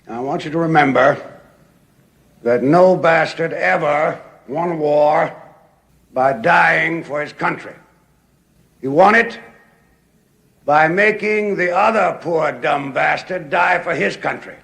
I want you to remember that no bastard ever won a war by dying for his country. He won it by making the other poor dumb bastard die for his country.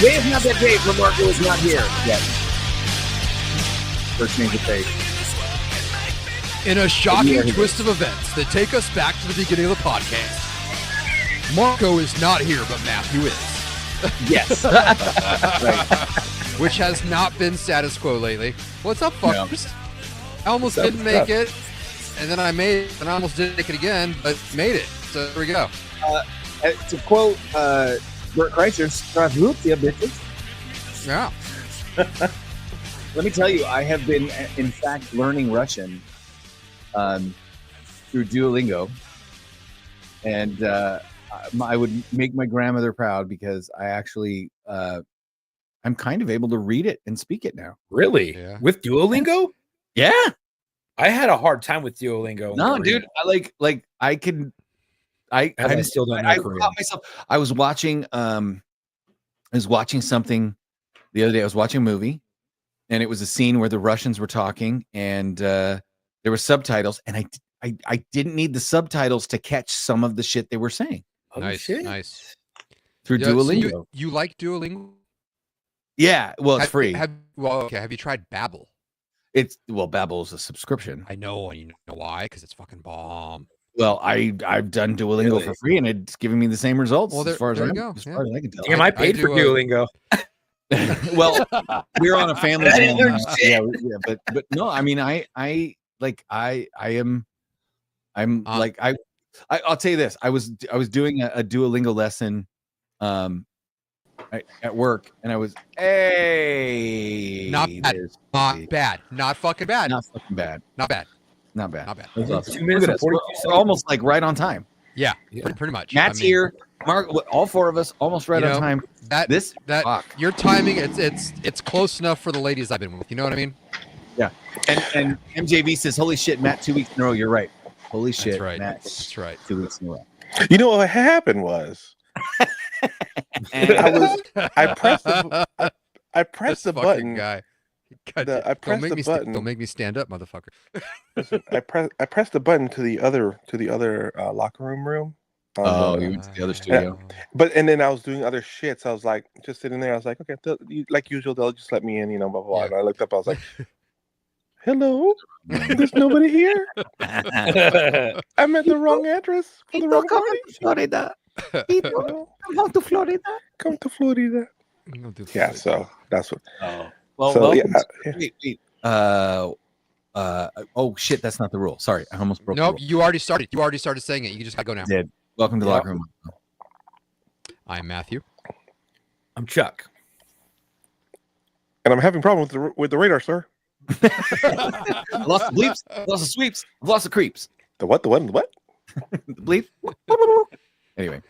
Dave's not that Dave, but Marco is not here yet. First name to face. In a shocking twist of events that take us back to the beginning of the podcast, Marco is not here, but Matthew is. Yes. Right. Which has not been status quo lately. What's up, fuckers? No. I almost didn't make it, and then I made it, and I almost didn't make it again, but made it. So there we go. To quote Bert Kreischer, "Strasbourgia, bitches." Yeah. Let me tell you, I have been, in fact, learning Russian through Duolingo, and I would make my grandmother proud because I actually, I'm kind of able to read it and speak it now. Really? Yeah. With Duolingo? Yeah. I had a hard time with Duolingo. No, dude, I can. I still don't know I Korean. caught myself. I was watching something the other day. I was watching a movie, and it was a scene where the Russians were talking, and there were subtitles, and I didn't need the subtitles to catch some of the shit they were saying. Oh, Nice, shit. nice. Through Yeah, so Duolingo. you like Duolingo? Yeah, well, it's free. Have you tried Babbel? Babbel's a subscription. I know, and you know why? Because it's fucking bomb. Well, I've done Duolingo Really? for free, and it's giving me the same results Well, as far as there I you go. as Yeah. far as I can tell. Damn, I paid I for do, Duolingo. Well, we're on a family. I didn't learn yeah, but no, I mean, I'm like I'll tell you this. I was doing a Duolingo lesson, at work, and I was Not bad. Not bad. Not fucking bad. not fucking bad, Not bad. not bad. Not bad. It was awesome. 2 minutes Look at and us. 42 We're seconds. almost like right on time. Yeah, Yeah. pretty much. Matt's here. Mark, all four of us almost right You on know, time. That Fuck. your timing, it's close enough for the ladies I've been with. You know what I mean? And MJV says, "Holy shit, Matt! 2 weeks in a row. You're right. Holy shit, That's right. Matt! That's right. 2 weeks in a row." You know what happened was I pressed This the fucking button. guy. God, I don't pressed make the me button. don't make me stand up, motherfucker. Listen, I pressed the button to the other locker room. Oh, you went to the other studio. And then I was doing other shit. So I was like, just sitting there. I was like, okay, like usual, they'll just let me in, blah blah blah. Yeah. And I looked up. I was like, hello, there's nobody here. I'm at the wrong address for the wrong party. Florida. Come to Florida. Come to Florida. Yeah, so that's what. Oh, well, So, welcome yeah. to- wait. Oh shit, that's not the rule. Sorry, I almost broke. Nope, the rule. you already started. You already started saying it. You just gotta go now. Did. Welcome to the locker room. I'm Matthew. I'm Chuck. And I'm having problems with the radar, sir. I lost the bleeps. I lost the sweeps. I've lost the creeps. The what? The what? The what? The bleep. Anyway,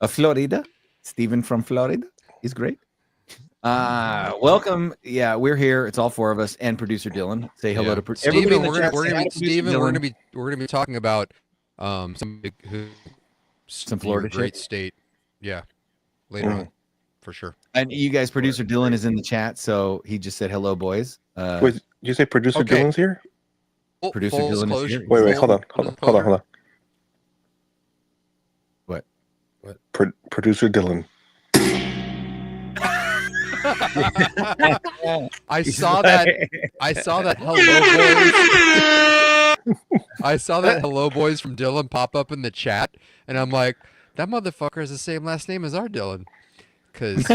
Florida. Stephen from Florida is great. Welcome. Yeah, we're here. It's all four of us and producer Dylan. Say hello to everybody. Steven. in the We're chat. gonna Say hi be to producer Steven. We're Dylan. gonna be talking about some Florida great shit? state. Yeah, later on for sure. And you guys, producer Dylan is in the chat, so he just said hello, boys. Wait, did you say producer okay. Dylan's here? Producer Full Dylan is disclosure- here. Wait, full hold on. What? Producer Dylan. I saw that. I saw that hello boys. I saw that hello boys from Dylan pop up in the chat, and I'm like, that motherfucker has the same last name as our Dylan, because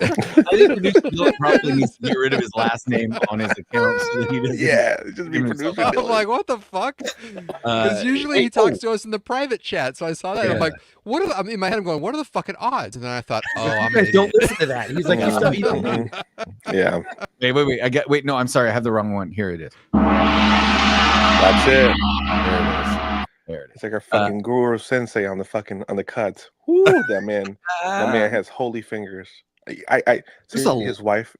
I think producer Dylan probably needs to get rid of his last name on his account so that he doesn't. Yeah, just be give producer himself- I'm Dylan. like, what the fuck? Because usually he talks to us in the private chat. So I saw that. And I'm Yeah. like, what are the, I'm in my head, I'm going, what are the fucking odds? And then I thought, oh, I'm You an guys don't idiot. listen to that. He's like, you don't need Yeah, Wait. Wait, no, I'm sorry. I have the wrong one. Here it is. that's it. There it is. It's like our fucking guru sensei on the cuts. Woo, that man has holy fingers. I seriously,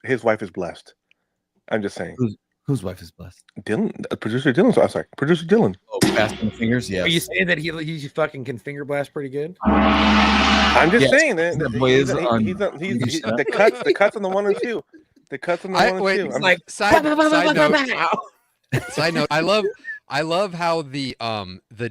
his wife is blessed. I'm just saying. Whose wife is blessed? Dylan, producer Dylan. I'm sorry, producer Dylan. Oh, fast on the fingers. Are you Yes. saying that he fucking can finger blast pretty good? I'm just Yes, saying that the boy is on- he's the cuts on the 1 and 2. The cuts on the 1 and 2. Wait, I'm like, side note. I love how the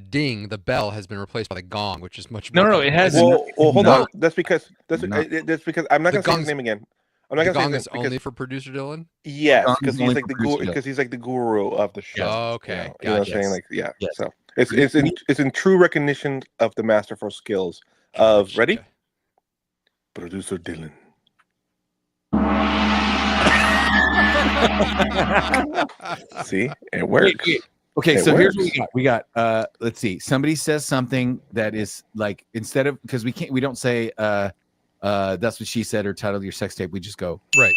ding, the bell, has been replaced by the gong, which is much more. No, it has. well, hold not. on. That's because Not. I'm not The gonna say his gong's- name again. I'm not The gonna say gong his is name because only for producer Dylan. yes, Gong because is he's only like for the producer guru. Dylan. Because he's like the guru of the show. Oh, okay, You know what I'm gotcha. saying? Like, yeah. Yes. So it's in true recognition of the masterful skills of ready, Gotcha. producer Dylan. See, it works. Okay, It so here's works. what we got. Let's see. Somebody says something that is like, instead of, because we don't say that's what she said or title your sex tape. We just go, Right.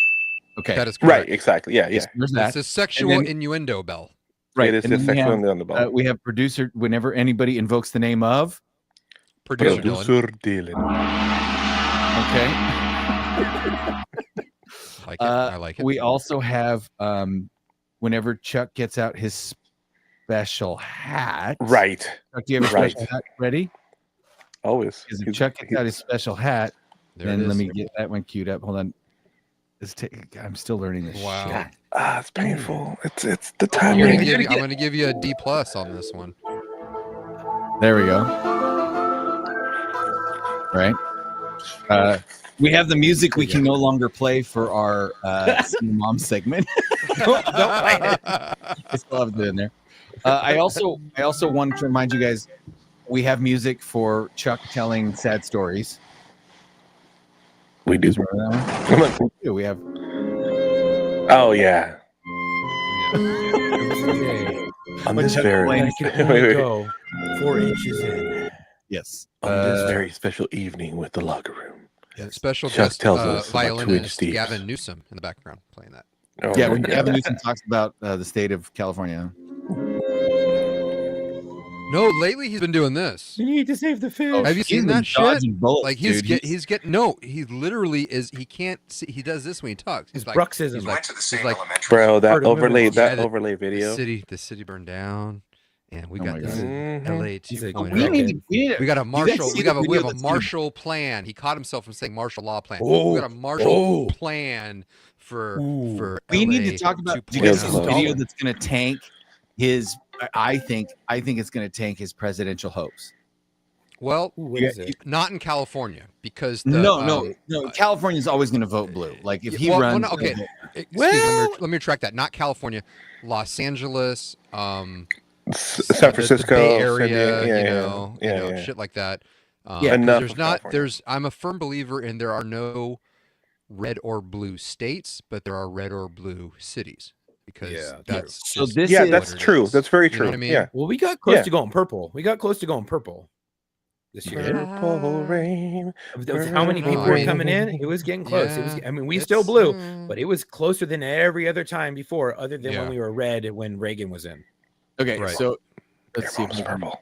okay. That is correct. Right, exactly. Yeah, yeah. There's It's that. a sexual And then- innuendo bell. Right. It is and just then we sexual have, on the ball. we have producer, whenever anybody invokes the name of, Producer Dylan. Producer Dylan. okay. I like it. We also have whenever Chuck gets out his special hat. Right. Chuck, do you have a Right. special hat ready? Always. Because if Chuck gets out his special hat, There then it let is. me get that one queued up. Hold on. I'm still learning this. Wow. shit. It's painful. It's the I'm timing. gonna give you a D+ on this one. There we go. Right. We have the music we can no longer play for our mom segment. Don't fight it. I still have it in there. I also wanted to remind you guys, we have music for Chuck telling sad stories. We do. You remember that one? Yeah, we have. Oh yeah. On But this Chuck very Blaine- I can wait, only wait. go 4 inches in. Yes. on this very special evening with the locker room. Special Chuck guest tells us about Twin violinist Steves. Gavin Newsom in the background playing that. Oh, Yeah, my when God. Gavin Newsom talks about the state of California. No, lately he's been doing this. You need to save the fish. Oh, Have you he's seen been that shit? dodging bullets, Like dude. he literally is. He can't see. He does this when he talks. His He's like, bruxism. he's like, he's like, Bro, that Part of the overlay movie. Yeah, overlay the video. city burned down, and we Oh got my this God. in Mhm. LA He's like, 2.0. we Okay. need We got a martial. see We the have a video we have a that's gonna- martial plan. He caught himself from saying martial law plan. Oh, We got a martial oh. plan for Ooh. we need LA to talk about. Do you 2.0. guys see the video that's going to tank his? I think it's going to tank his presidential hopes. Well, Ooh, what is it? not in California because the, No. California's always going to vote blue. Like if he well, runs, no, okay. they'll vote- Excuse me, let me retract that. Not California, Los Angeles, San the Francisco, Bay San Area, Diego, you know, yeah. shit like that. Yeah, 'Cause enough there's of not. California. There's. I'm a firm believer in there are no red or blue states, but there are red or blue cities because Yeah, that's So just this Yeah, is- that's what it true. is. That's very You know true. what I mean? Yeah. Well, we got close Yeah. to going purple. We got close to going purple this year. Purple rain. With how many No, people I were mean- coming in? It was getting close. It was. Yeah, I mean, we it's, still blew, but it was closer than every other time before, other than Yeah. when we were red when Reagan was in. okay. Right. So Your let's see. If mom's we can, purple.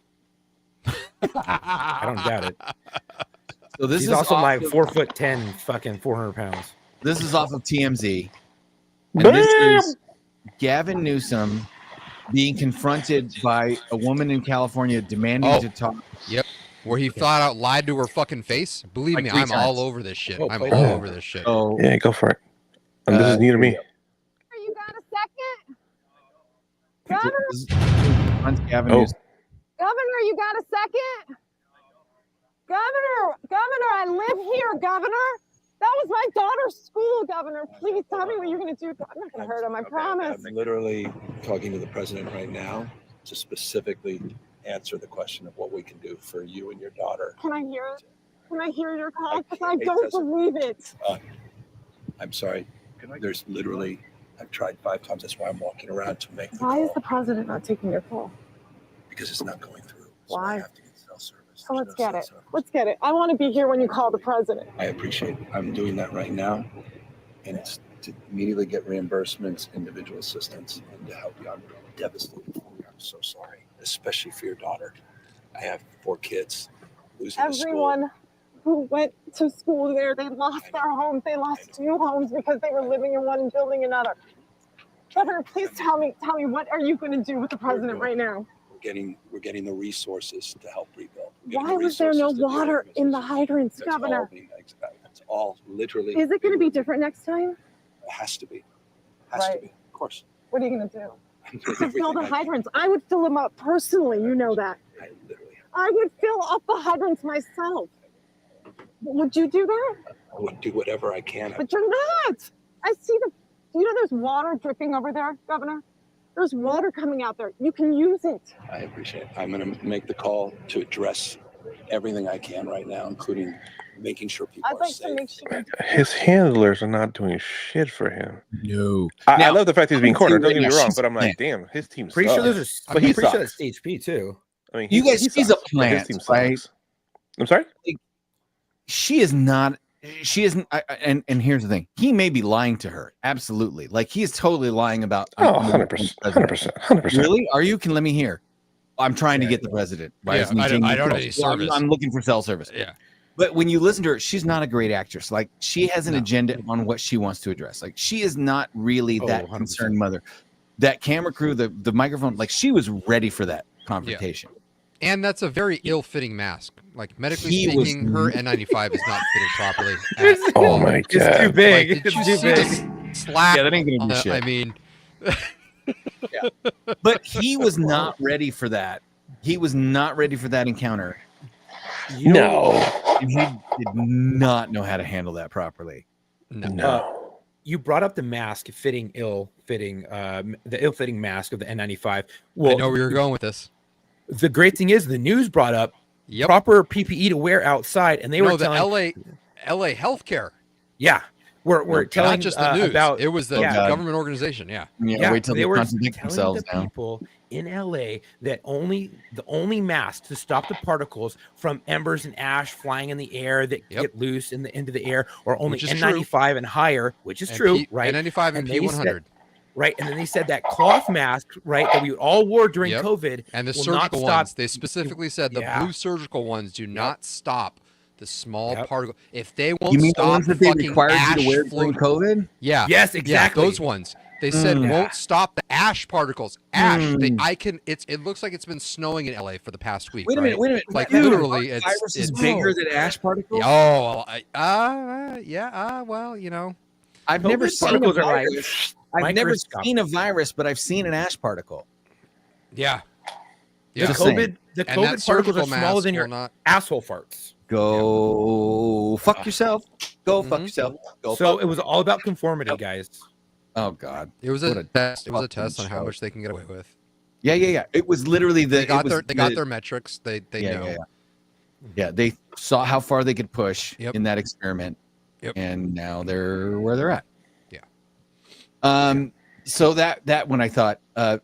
I don't doubt it. so this He's is also off like of, 4'10", fucking 400 pounds. This is off of TMZ, and this is Gavin Newsom being confronted by a woman in California demanding Oh. to talk. Where he flat out lied to her fucking face. Believe Like me, 3 I'm all times. over this shit. Oh, I'm play all that. over this shit. So Yeah, go for it. This is new to me. You got a second? this is- confronts Gavin Oh. Newsom. Governor, you got a second? Governor, I live here, Governor. That was my daughter's school, Governor. Please tell me what you're going to do. I'm not going to hurt him, I promise. I'm literally talking to the president right now to specifically answer the question of what we can do for you and your daughter. Can I hear it? Can I hear your call? Because I It don't doesn't- believe it. I'm sorry. There's literally, I've tried 5 times. That's why I'm walking around to make the Why call. is the president not taking your call? Because it's not going through. So Why? I have to get cell service. So let's There's no get cell it. service. Let's get it. I want to be here when you call the president. I appreciate it. I'm doing that right now. And it's to immediately get reimbursements, individual assistance, and to help you. I'm devastated for you. I'm so sorry, especially for your daughter. I have 4 kids. Losing the school. Everyone who went to school there, they lost their homes. They lost 2 homes because they were living in one and building another. Governor, please tell me, what are you going to do with the president right now? We're getting the resources to help rebuild. We're getting Why the was there no resources to do water it. in the hydrants, That's all Governor? That's all literally. Is it going to be different next time? It has to be. Has to Right. be. Of course. What are you going to do? I'm doing To fill everything the I can. hydrants. I would fill them up personally. You know that. I literally. I would fill up the hydrants myself. Would you do that? I would do whatever I can. But you're not. I see you know there's water dripping over there, Governor? There's water coming out there. You can use it. I appreciate it. I'm going to make the call to address everything I can right now, including making sure people I'd are like safe. to make sure. His handlers are not doing shit for him. No. I Now, love the fact he's being I'm gonna cornered. tell Don't you get me right now, wrong, she's but I'm like, a damn, his team Pretty sure sucks. there's a. But he pretty sure sucks. that's HP too. I mean, You guys, he she's a sucks, but his plant, team sucks. right? I'm sorry. She is not. She isn't. And here's the thing: he may be lying to her. Absolutely, like he is totally lying about. Oh, I'm 100%, 100%. Really? Are you? Can let me hear. I'm trying to get the president. Why Yeah, isn't he I don't- taking I the don't calls? need Well, service. I'm looking for cell service. Yeah. But when you listen to her, she's not a great actress. Like she has an No. agenda on what she wants to address. Like she is not really Oh, that 100%. concerned mother. That camera crew, the microphone, like she was ready for that confrontation. And that's a very ill-fitting mask. Like medically He was- speaking, her N95 is not fitted properly. at Oh all. my It's too god. big. Like, did it's you too see big. the slack? Yeah, that ain't gonna on do the- shit. I mean, But he was not ready for that. He was not ready for that encounter. No. And he did not know how to handle that properly. no. No. You brought up the mask the ill-fitting mask of the N95. I Well, know where you're going with this. the great thing is the news brought up Yep. proper PPE to wear outside, and they were No, the telling, LA Healthcare. yeah, we're telling Not just the news. about It was the Yeah. government organization. Yeah. Yeah, wait till they were contradict telling themselves the now. people in LA that the only mask to stop the particles from embers and ash flying in the air that Yep. get loose into the air, or only Which is N95 and higher, which is And true, P- right? N95 and And they P100. Right, and then they said that cloth mask, right, that we all wore during Yep. COVID, And the will not surgical stop- ones, they specifically said the Yeah. blue surgical ones do not stop the small Yep. particle. If they won't You mean stop the ones that they fucking required you ash to wear during float- COVID? Yeah. Yes, Yeah, exactly. those ones. They said Mm. won't stop the ash particles. Ash. They, Mm. it looks like it's been snowing in LA for the past week. Wait a minute, right? wait a minute. Like Dude, literally, aren't it's viruses it's bigger than ash particles. Oh, well, you know. I've never COVID seen a particles are like virus. I've never microscopic. seen a virus, but I've seen an ash particle. Yeah. The Yeah. Just saying. COVID, the And COVID that particles surgical are smaller mask than will your not. asshole farts. Go fuck yourself. Go fuck Mhm. yourself. Go So fuck. it was all about conformity, guys. Oh god. It was What a a test. It was a fucking test on how show. much they can get away with. Yeah. It was literally the. They got it was their got the- their metrics. They know. Yeah, they saw how far they could push Yep. in that experiment. Yep. And now they're where they're at. Yeah. So that one I thought,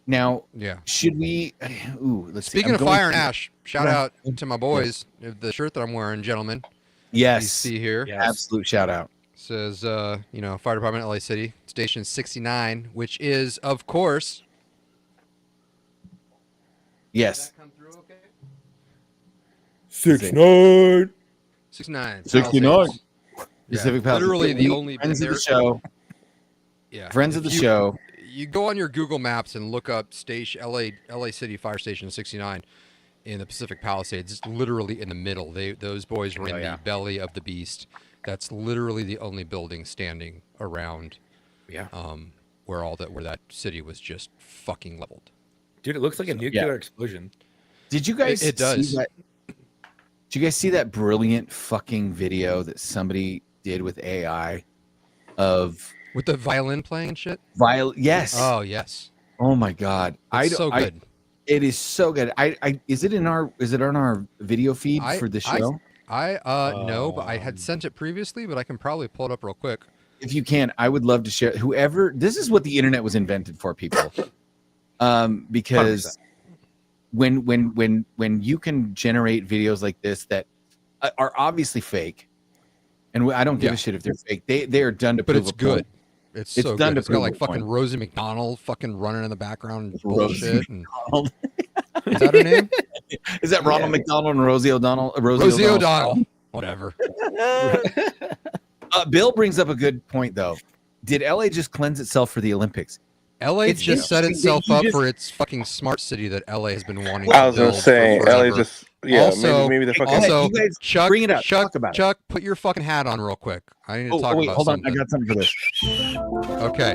now Yeah. should we let's see. Speaking I'm of going fire and through- ash, shout Right. out to my boys. The shirt that I'm wearing, gentlemen. Yes. You see here. Yes. Absolute shout out. Says Fire Department LA City, Station 69, which is of course. Yes. 6'9". 69. 69. Palisades. Yeah, Pacific Palisades. literally the We- only friends of there- the show. Yeah. Friends of If the you- show. You go on your Google Maps and look up LA City Fire Station 69 in the Pacific Palisades. It's literally in the middle. Those boys were in the belly of the beast. That's literally the only building standing around. Yeah. Where that city was just fucking leveled. Dude, it looks like a nuclear explosion. Did you guys It does. see that? Did you guys see that brilliant fucking video that somebody did with AI of With the violin playing and shit. Yes. Oh yes. Oh my god. It's so good. It is so good. Is it on our video feed for the show? No, but I had sent it previously, but I can probably pull it up real quick. if you can, I would love to share. Whoever, this is what the internet was invented for, people. Because 100%. when you can generate videos like this that are obviously fake, and I don't give a shit if they're fake. They are done to But prove it's a point. good. It's so done good. to It's got prove like a fucking point. Rosie McDonald fucking running in the background and Rosie bullshit. And, McDonald. is that her name? Is that Ronald McDonald and Rosie O'Donnell? Rosie O'Donnell. Whatever. Bill brings up a good point, though. Did LA just cleanse itself for the Olympics? LA It's just set interesting that itself you up just- for its fucking smart city that LA has been wanting to I was build gonna say, for LA forever. just Also- maybe the fucking also, you guys Chuck, bring it up. Chuck, Talk about it. Chuck, put your fucking hat on real quick. I need to talk wait, about hold something. on. I got something for this. Okay.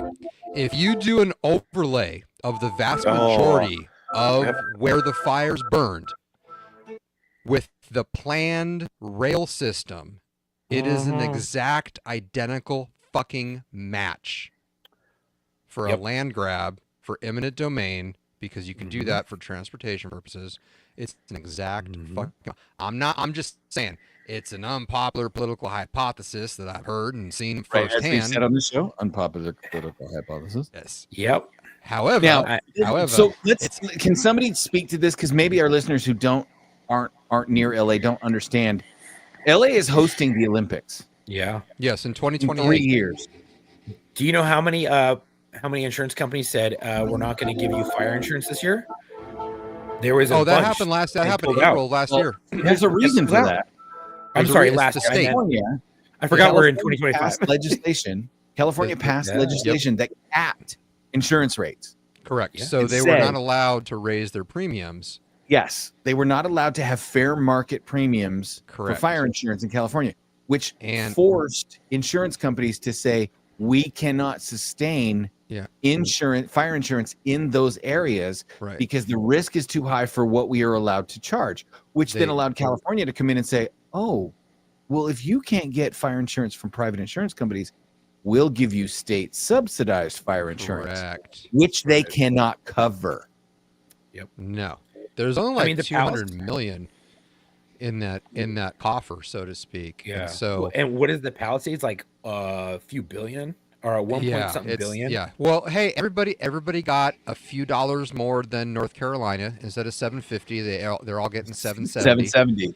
If you do an overlay of the vast Oh. majority of Yep. where the fires burned with the planned rail system, it is an exact identical fucking match for a land grab for eminent domain, because you can do that for transportation purposes. It's an exact fucking. I'm just saying it's an unpopular political hypothesis that I've heard and seen Right, as we firsthand. said on the show, unpopular political hypothesis. Yes. Yep. However, Now, however, so can somebody speak to this? Because maybe our listeners who aren't near LA don't understand. LA is hosting the Olympics Yeah. yes, in in 2028. 3 years. Do you know how many insurance companies said we're not going to give you fire insurance this year? There was a Oh, that bunch happened last. That they happened pulled out. April of last Well, year. There's a reason for that. I'm There's a sorry, it's last the year. I state. meant- California, I forgot we're in California 2025. passed legislation. California passed Yeah. legislation that capped insurance rates. Correct. Yeah. So It they were said- not allowed to raise their premiums. Yes, they were not allowed to have fair market premiums Correct. for fire insurance in California, which And- forced insurance companies to say we cannot sustain fire insurance in those areas Right. because the risk is too high for what we are allowed to charge, which then They- allowed California to come in and say, oh, well, if you can't get fire insurance from private insurance companies, we'll give you state subsidized fire insurance, Correct. which they cannot cover. No, there's only like mean, the 200 million in that coffer, so to speak. And so and what is the Palisades, like a few billion or a one point something it's- billion? Yeah. Well, hey, everybody got a few dollars more than North Carolina. Instead of 750, they're all getting 770. 770.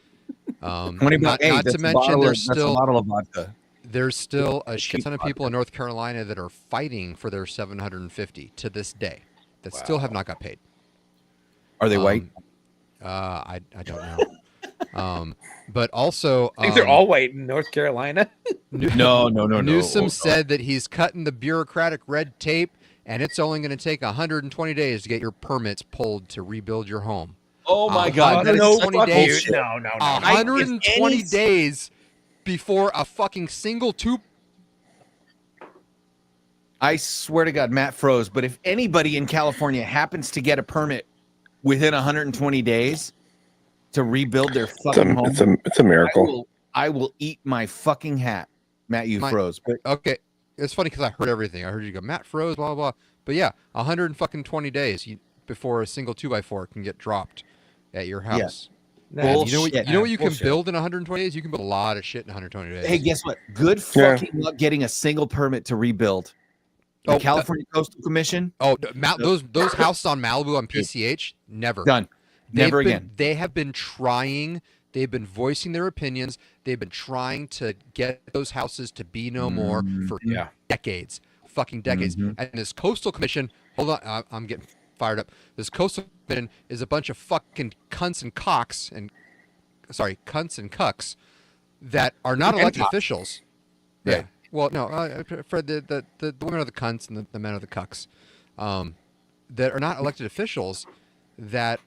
20 Not, hey, not that's to a mention bottle of- there's that's a still bottle of vodka. there's still a shit ton of people in North Carolina that are fighting for their 750 to this day that still have not got paid. Are they white? I don't know. But also, I think they're all white in North Carolina. No. Newsom said that he's cutting the bureaucratic red tape, and it's only going to take 120 days to get your permits pulled to rebuild your home. Oh my God! That is 120 such days. bullshit. No. 120 days before a fucking single two. I swear to God, Matt froze. But if anybody in California happens to get a permit within 120 days to rebuild their fucking home, It's a miracle. I will eat my fucking hat. Matt, you froze. But Okay, it's funny because I heard everything. I heard you go, Matt froze, blah blah blah. But yeah, 120 days before a single 2x4 can get dropped at your house. Bullshit. You know what you can Bullshit. build in 120 days? You can build a lot of shit in 120 days. hey, guess what? Good fucking luck getting a single permit to rebuild. The Oh, California Coastal Commission, those houses on Malibu on PCH, never done. Never again. They have been trying. They've been voicing their opinions. They've been trying to get those houses to be no more for decades, fucking decades. And this Coastal Commission, hold on, I'm getting fired up. This Coastal Commission is a bunch of fucking cunts and cucks that are not elected officials. Right. Well, no, for the women are the cunts and the men are the cucks, that are not elected officials, that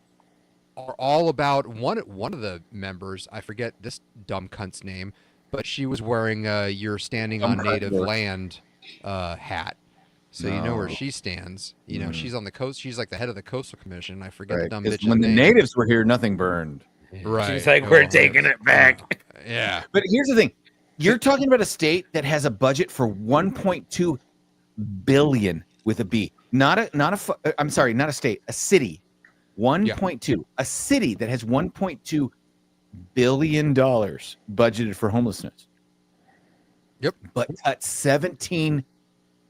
are all about one of the members. I forget this dumb cunt's name, but she was wearing "You're standing on native land" hat, so you know where she stands. You know she's on the coast. She's like the head of the Coastal Commission. I forget the dumb bitch's when the name. natives were here, nothing burned. Right. She's like, we're taking it back. Yeah. But here's the thing. You're talking about a state that has a budget for 1.2 billion with a B. Not a state, a city. 1.2. A city that has 1.2 billion dollars budgeted for homelessness. Yep. But cut $17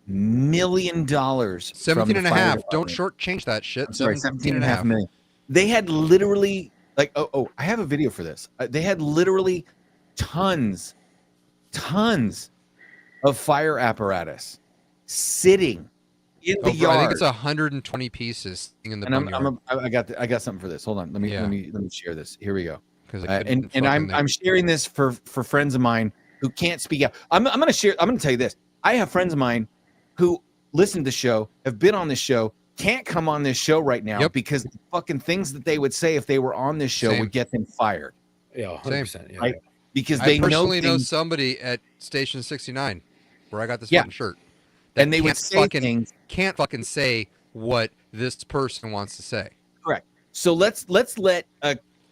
million. 17 and a half. Don't shortchange that shit. I'm sorry, 17 and a half million. They had literally like, I have a video for this. They had literally tons of fire apparatus sitting in the yard. I think it's 120 pieces in the boneyard. I got something for this. Hold on. Let me share this. Here we go. And fucking I'm sharing this for friends of mine who can't speak out. I'm going to tell you this. I have friends of mine who listen to the show, have been on this show, can't come on this show right now because the fucking things that they would say if they were on this show would get them fired. Yeah, 100%. Yeah. Right? Because I they personally know somebody at Station 69 where I got this fucking shirt. And they would say things. Can't fucking say what this person wants to say. Correct. So let's let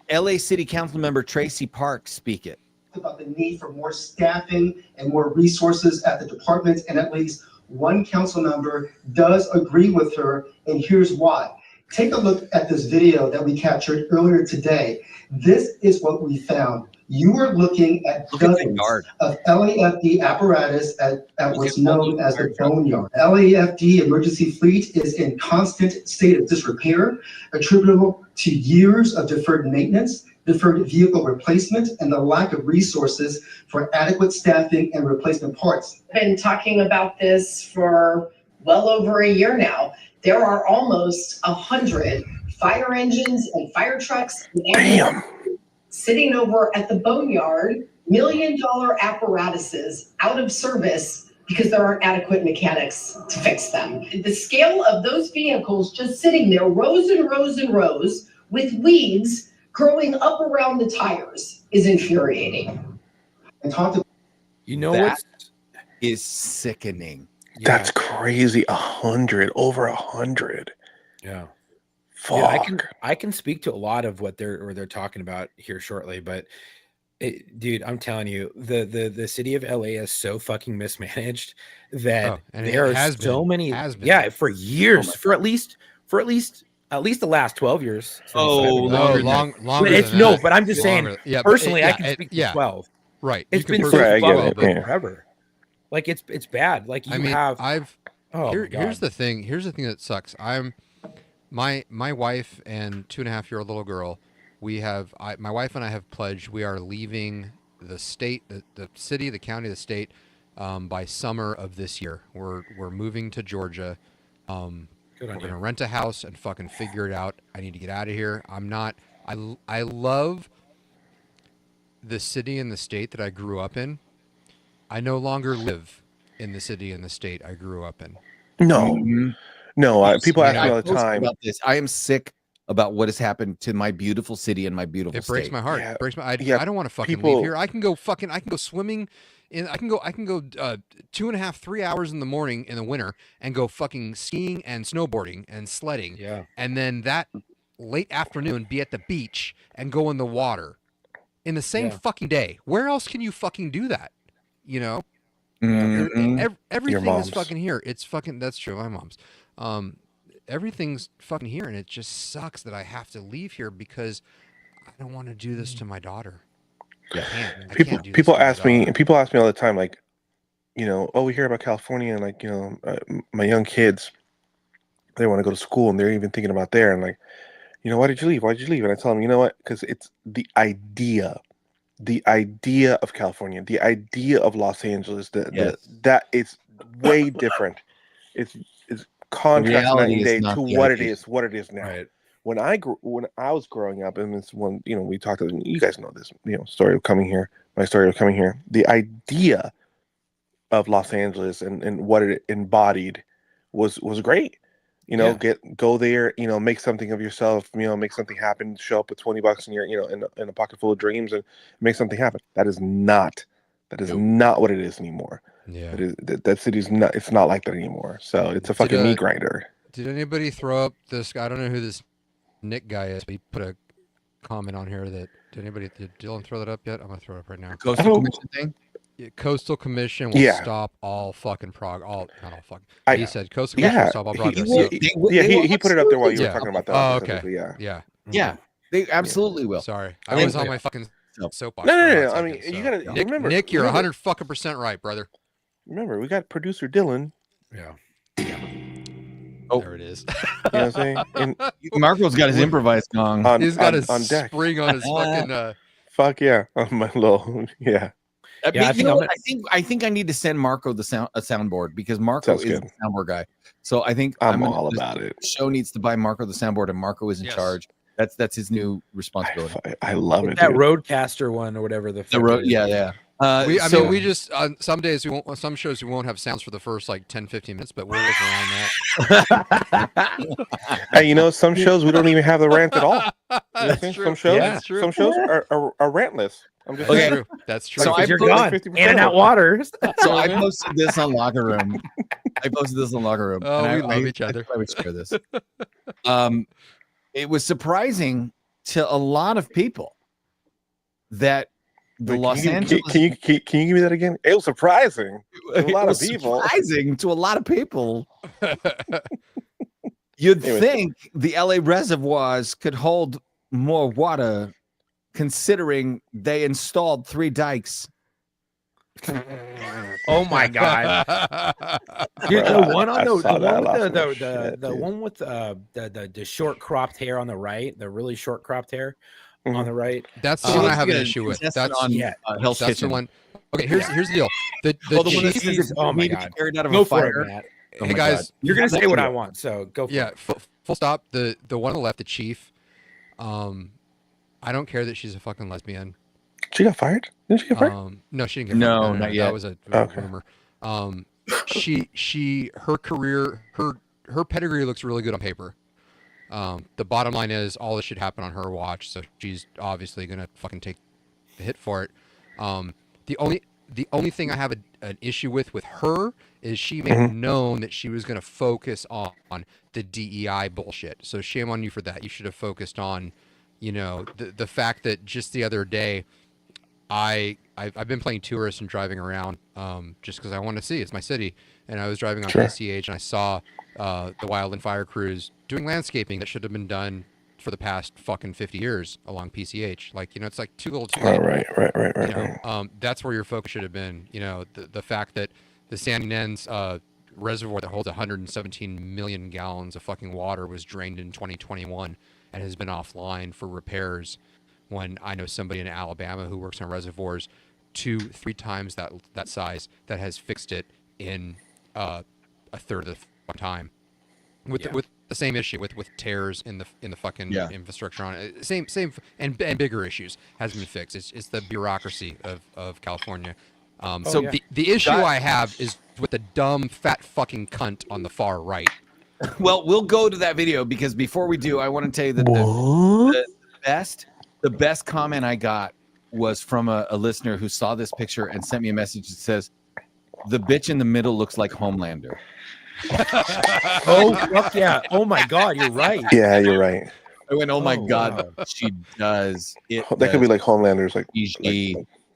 LA City Council member Tracy Parks speak it. About the need for more staffing and more resources at the departments, and at least one council member does agree with her, and here's why. Take a look at this video that we captured earlier today. This is what we found. You are looking at dozens of LAFD apparatus at what's known as the boneyard. LAFD emergency fleet is in constant state of disrepair, attributable to years of deferred maintenance, deferred vehicle replacement, and the lack of resources for adequate staffing and replacement parts. I've been talking about this for well over a year now. There are almost 100 fire engines and fire trucks and sitting over at the boneyard, $1 million apparatuses out of service because there aren't adequate mechanics to fix them. The scale of those vehicles just sitting there, rows and rows and rows, with weeds growing up around the tires, is infuriating. You know what is sickening? That's crazy. 100, over 100. Yeah. Fuck. Yeah, I can speak to a lot of what they're talking about here shortly, but dude, I'm telling you, the city of LA is so fucking mismanaged that there are so many. For years, for at least the last 12 years. Longer. But I'm just saying. Personally, I can speak to 12. Right. It's been forever. Like it's bad. Like here's the thing. Here's the thing that sucks. My wife and 2.5-year-old little girl. My wife and I have pledged we are leaving the state, the city, the county, the state, by summer of this year. We're moving to Georgia. We're gonna rent a house and fucking figure it out. I need to get out of here. I love the city and the state that I grew up in. I no longer live in the city and the state I grew up in. No, people ask me all the time about this. I am sick about what has happened to my beautiful city and my beautiful state. It breaks my heart. It breaks my. I don't want to fucking leave here. I can go swimming. I can go 2.5, 3 hours in the morning in the winter and go fucking skiing and snowboarding and sledding. Yeah. And then that late afternoon be at the beach and go in the water in the same fucking day. Where else can you fucking do that? You know? Everything is fucking here. It's fucking, that's true. My mom's. Everything's fucking here, and it just sucks that I have to leave here because I don't want to do this to my daughter. People ask me all the time, like, you know, we hear about California, and like, you know, my young kids, they want to go to school, and they're even thinking about there, and like, you know, why did you leave? And I tell them, you know what? Because it's the idea of California, the idea of Los Angeles, that it's way different. It's contrast night and day to what it is now. Right. When I was growing up, and this one, you know, we talked about, you guys know this, you know, story of coming here, my story of coming here, the idea of Los Angeles and what it embodied was great. You know, go there, you know, make something of yourself, you know, make something happen, show up with $20 in your, you know, in a pocket full of dreams and make something happen. That is not what it is anymore. Yeah. That city's not, it's not like that anymore. So it's a fucking meat grinder. Did anybody throw up this? I don't know who this Nick guy is, but he put a comment on here that did Dylan throw that up yet? I'm gonna throw it up right now. Coastal Commission thing? Coastal Commission will stop all fucking not all fucking. He said Coastal Commission will stop all progress. He put it up there while you were talking about that. Oh, okay. Yeah. They absolutely will. Sorry, I was on my fucking soapbox. No. I mean, you gotta remember, Nick, you're 100% right, brother. Remember, we got producer Dylan. Yeah. Oh, there it is. You know what I'm saying? And Marco's got his improvised gong. He's got his on deck. spring on his fucking. Fuck yeah, on my little I think I need to send Marco a soundboard because Marco is the soundboard guy. So I think I'm all about it. The show needs to buy Marco the soundboard, and Marco is in charge. That's his new responsibility. I love it. That Roadcaster one or whatever the road, yeah. We just on some days on some shows we won't have sounds for the first like 10-15 minutes, but we'll work around that. Hey, you know, some shows we don't even have the rant at all. That's true. Some shows, That's true. Some shows are rantless. I'm just That's true. That's true. So you're gone. In and out water. So I posted this on Locker Room. Oh, we love each other. I would share this. It was surprising to a lot of people that the Los Angeles. Can you give me that again? It was surprising to a lot of people. Surprising to a lot of people. You'd think the LA reservoirs could hold more water, considering they installed 3 dikes. Oh my god! Dude, the one on the one with the short cropped hair on the right, the really short cropped hair on the right. That's the one I have an issue with. That's on Hell's that's Kitchen. the one. Okay, here's the deal. The one that chief, says oh my need to god! be carried out of Go a for fire. it, Matt. Oh hey my guys, God. You're gonna say what I want, so go for it. Full stop. The one on the left, the chief. I don't care that she's a fucking lesbian. She got fired? Didn't she get fired? No, she didn't get fired. No, not yet. That was a rumor. Her career, her pedigree looks really good on paper. The bottom line is all this should happen on her watch, so she's obviously gonna fucking take the hit for it. The only thing I have an issue with her is she made known that she was gonna focus on the DEI bullshit. So shame on you for that. You should have focused on, you know, the fact that just the other day, I've been playing tourist and driving around just because I want to see. It's my city. And I was driving on PCH and I saw the Wildland Fire crews doing landscaping that should have been done for the past fucking 50 years along PCH. Like, you know, it's like too little too late. Right. You know, that's where your focus should have been. You know, the fact that the Sandy Nens reservoir that holds 117 million gallons of fucking water was drained in 2021 and has been offline for repairs. When I know somebody in Alabama who works on reservoirs 2-3 times that size that has fixed it in a third of the time with the same issue with tears in the fucking infrastructure on it. Same and bigger issues has been fixed. It's the bureaucracy of California. The issue I have is with the dumb fat fucking cunt on the far right. Well, we'll go to that video because before we do, I want to tell you that the best comment I got was from a listener who saw this picture and sent me a message that says, "The bitch in the middle looks like Homelander." Oh, fuck yeah. Oh my God, you're right. Yeah, you're right. I went, oh my God, she does. That could be like Homelander's like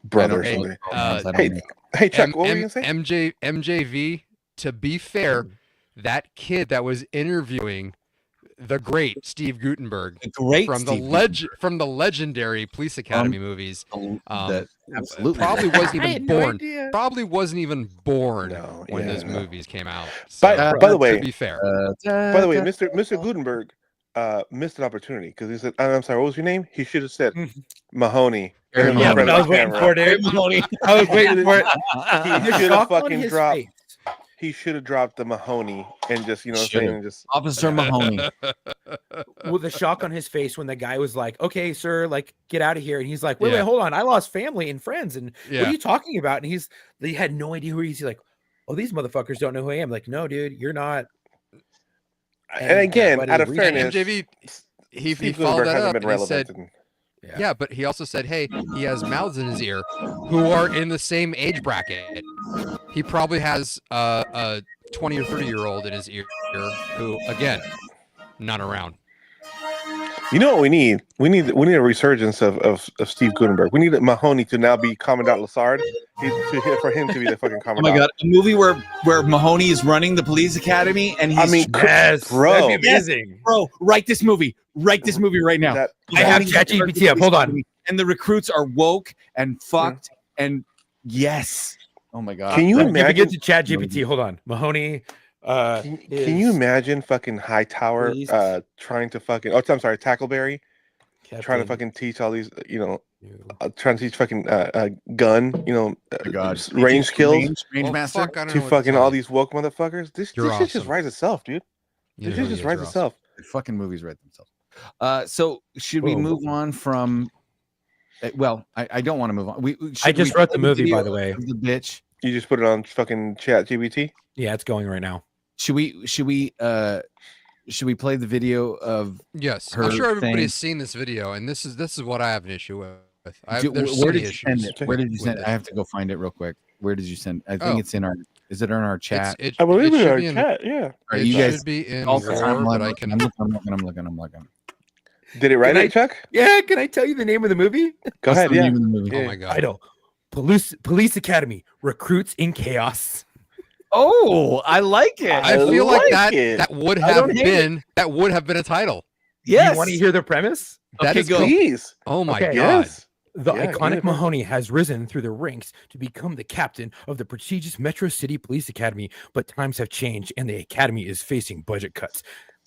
brother or something. Hey, Chuck, what were you going to say? MJV, to be fair, that kid that was interviewing the great Steve Guttenberg from the legendary Police Academy movies, absolutely probably wasn't even born. Probably wasn't even born when those movies came out. So, by the way, to be fair, Mr. Guttenberg missed an opportunity because he said, "I'm sorry, what was your name?" He should have said Mahoney. Yeah, but I was waiting for it. Mahoney. I was waiting for it. He should have fucking dropped. He should have dropped the Mahoney and just, you know what I'm saying? Just Officer Mahoney. With the shock on his face when the guy was like, "Okay, sir, like get out of here." And he's like, wait, hold on. I lost family and friends. And what are you talking about? And he had no idea who he is. He's like, "Oh, these motherfuckers don't know who I am." Like, no, dude, you're not. And again, out of fairness, MJV, he followed that up and he said, yeah, but he also said, hey, he has mouths in his ear who are in the same age bracket. He probably has a 20 or 30-year-old in his ear who, again, not around. You know what we need? We need a resurgence of Steve Guttenberg. We need Mahoney to now be Commandant Lassard. For him to be the fucking Commandant. Oh my God, a movie where Mahoney is running the police academy and he's bro, that'd be amazing. Bro, write this movie. Write this movie right now. I have ChatGPT up. Hold on. and the recruits are woke and fucked and yes. Oh my god. Can you imagine? Get to Chat GPT. Hold on, Mahoney. Can you imagine fucking Hightower trying to fucking? Oh, I'm sorry, Tackleberry trying to fucking teach all these, trying to teach fucking gun, range skills, range master to fucking all these woke motherfuckers. This shit just writes itself, dude. This shit just writes itself. The fucking movies write themselves. So should we move on from? Well, I don't want to move on. I just wrote the movie, by the way. The bitch. You just put it on fucking Chat GPT? Yeah, it's going right now. Should we play the video of? Yes, her I'm sure everybody's saying, seen this video, and this is what I have an issue with. Where did you send it? Where did you send it? I have to go find it real quick. Where did you send? I think it's in our. Is it in our chat? I believe it's in our chat. Yeah. Right, you guys should be in all the time. but I can. I'm looking. Did it write it, Chuck? Yeah. Can I tell you the name of the movie? Go ahead. Yeah. Oh my god. Title: Police Academy: Recruits in Chaos. Oh, I like it. I feel like that would have been a title. Yes. You want to hear the premise? Okay, go. Please. Oh my god. Yes. The iconic Mahoney has risen through the ranks to become the captain of the prestigious Metro City Police Academy, but times have changed and the academy is facing budget cuts,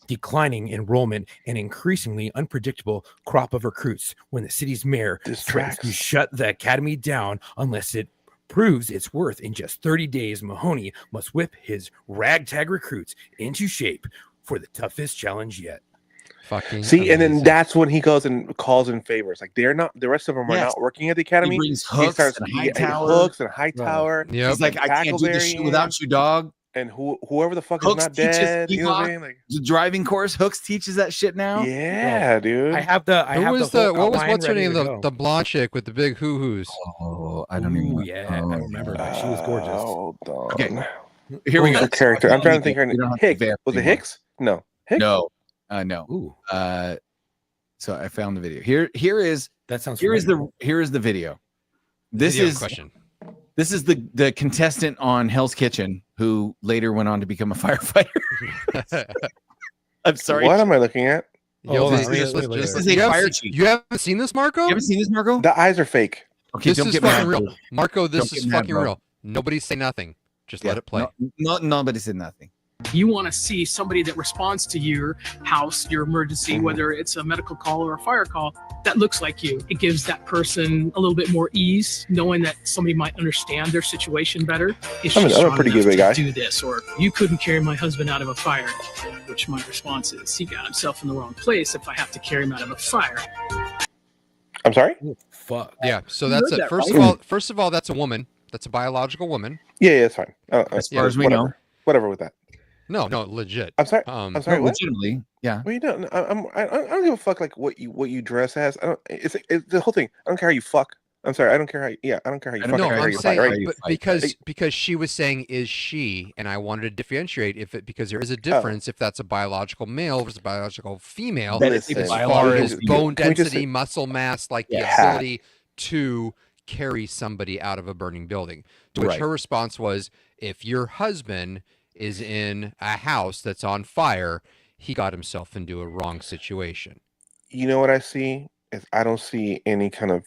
declining enrollment, and increasingly unpredictable crop of recruits when the city's mayor threatens to shut the academy down unless it proves its worth. In just 30 days, Mahoney must whip his ragtag recruits into shape for the toughest challenge yet. Fucking see, and then that's when he goes and calls in favors. Like they're not, the rest of them are not working at the academy. He brings hooks and Hightower. Yep. He's like, I can't do this shit without you, dog. And whoever the fuck Hooks is not dead, you know what I mean? Like the driving course, Hooks teaches that shit now. Yeah, dude. I have the. What's her name? The blonde chick with the big hoo-hoos. Oh, I don't even know. Yeah, I don't remember that. She was gorgeous. Hold on. Okay. Here we go. The character. I'm trying to think her name. Hicks. Was it Hicks? No. Hicks? No. No. Ooh. So I found the video. Here is the video. This is the contestant on Hell's Kitchen who later went on to become a firefighter. I'm sorry. What am I looking at? This is a fire chief. You haven't seen this, Marco? You haven't seen this, Marco? The eyes are fake. Okay, this is fucking real. Marco, this is fucking real. Nobody say nothing. Just let it play. Nobody said nothing. You want to see somebody that responds to your house, your emergency, whether it's a medical call or a fire call, that looks like you. It gives that person a little bit more ease, knowing that somebody might understand their situation better. I'm a pretty good guy. Do this, or you couldn't carry my husband out of a fire, which my response is, he got himself in the wrong place if I have to carry him out of a fire. I'm sorry? Fuck. Yeah, so that's it. First of all, that's a woman. That's a biological woman. Yeah, it's fine. As far as we know. Whatever with that. No, legit. I'm sorry. I'm sorry. Legitimately, yeah. Well, you don't. I don't give a fuck like what you dress as. I don't. It's the whole thing. I don't care how you fuck. I'm sorry. I don't care how. I don't care how you fuck. No, I'm saying, but because she was saying is she, and I wanted to differentiate because there is a difference if that's a biological male versus a biological female as far as bone density, muscle mass, like the ability to carry somebody out of a burning building. To which her response was, if your husband is in a house that's on fire, he got himself into a wrong situation. You know what I see is I don't see any kind of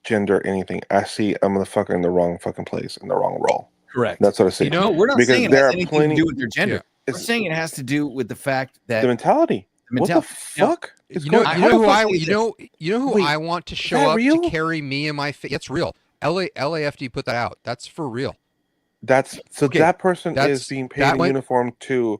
gender anything. I see a motherfucker in the wrong fucking place in the wrong role. Correct. That's what I see. We're not saying it has anything to do with their gender. Yeah. We're saying it has to do with the fact that the mentality. What the fuck? You know who I want to show up to carry me in my face. It's real. LAFD put that out. That's for real. That person is being paid in uniform to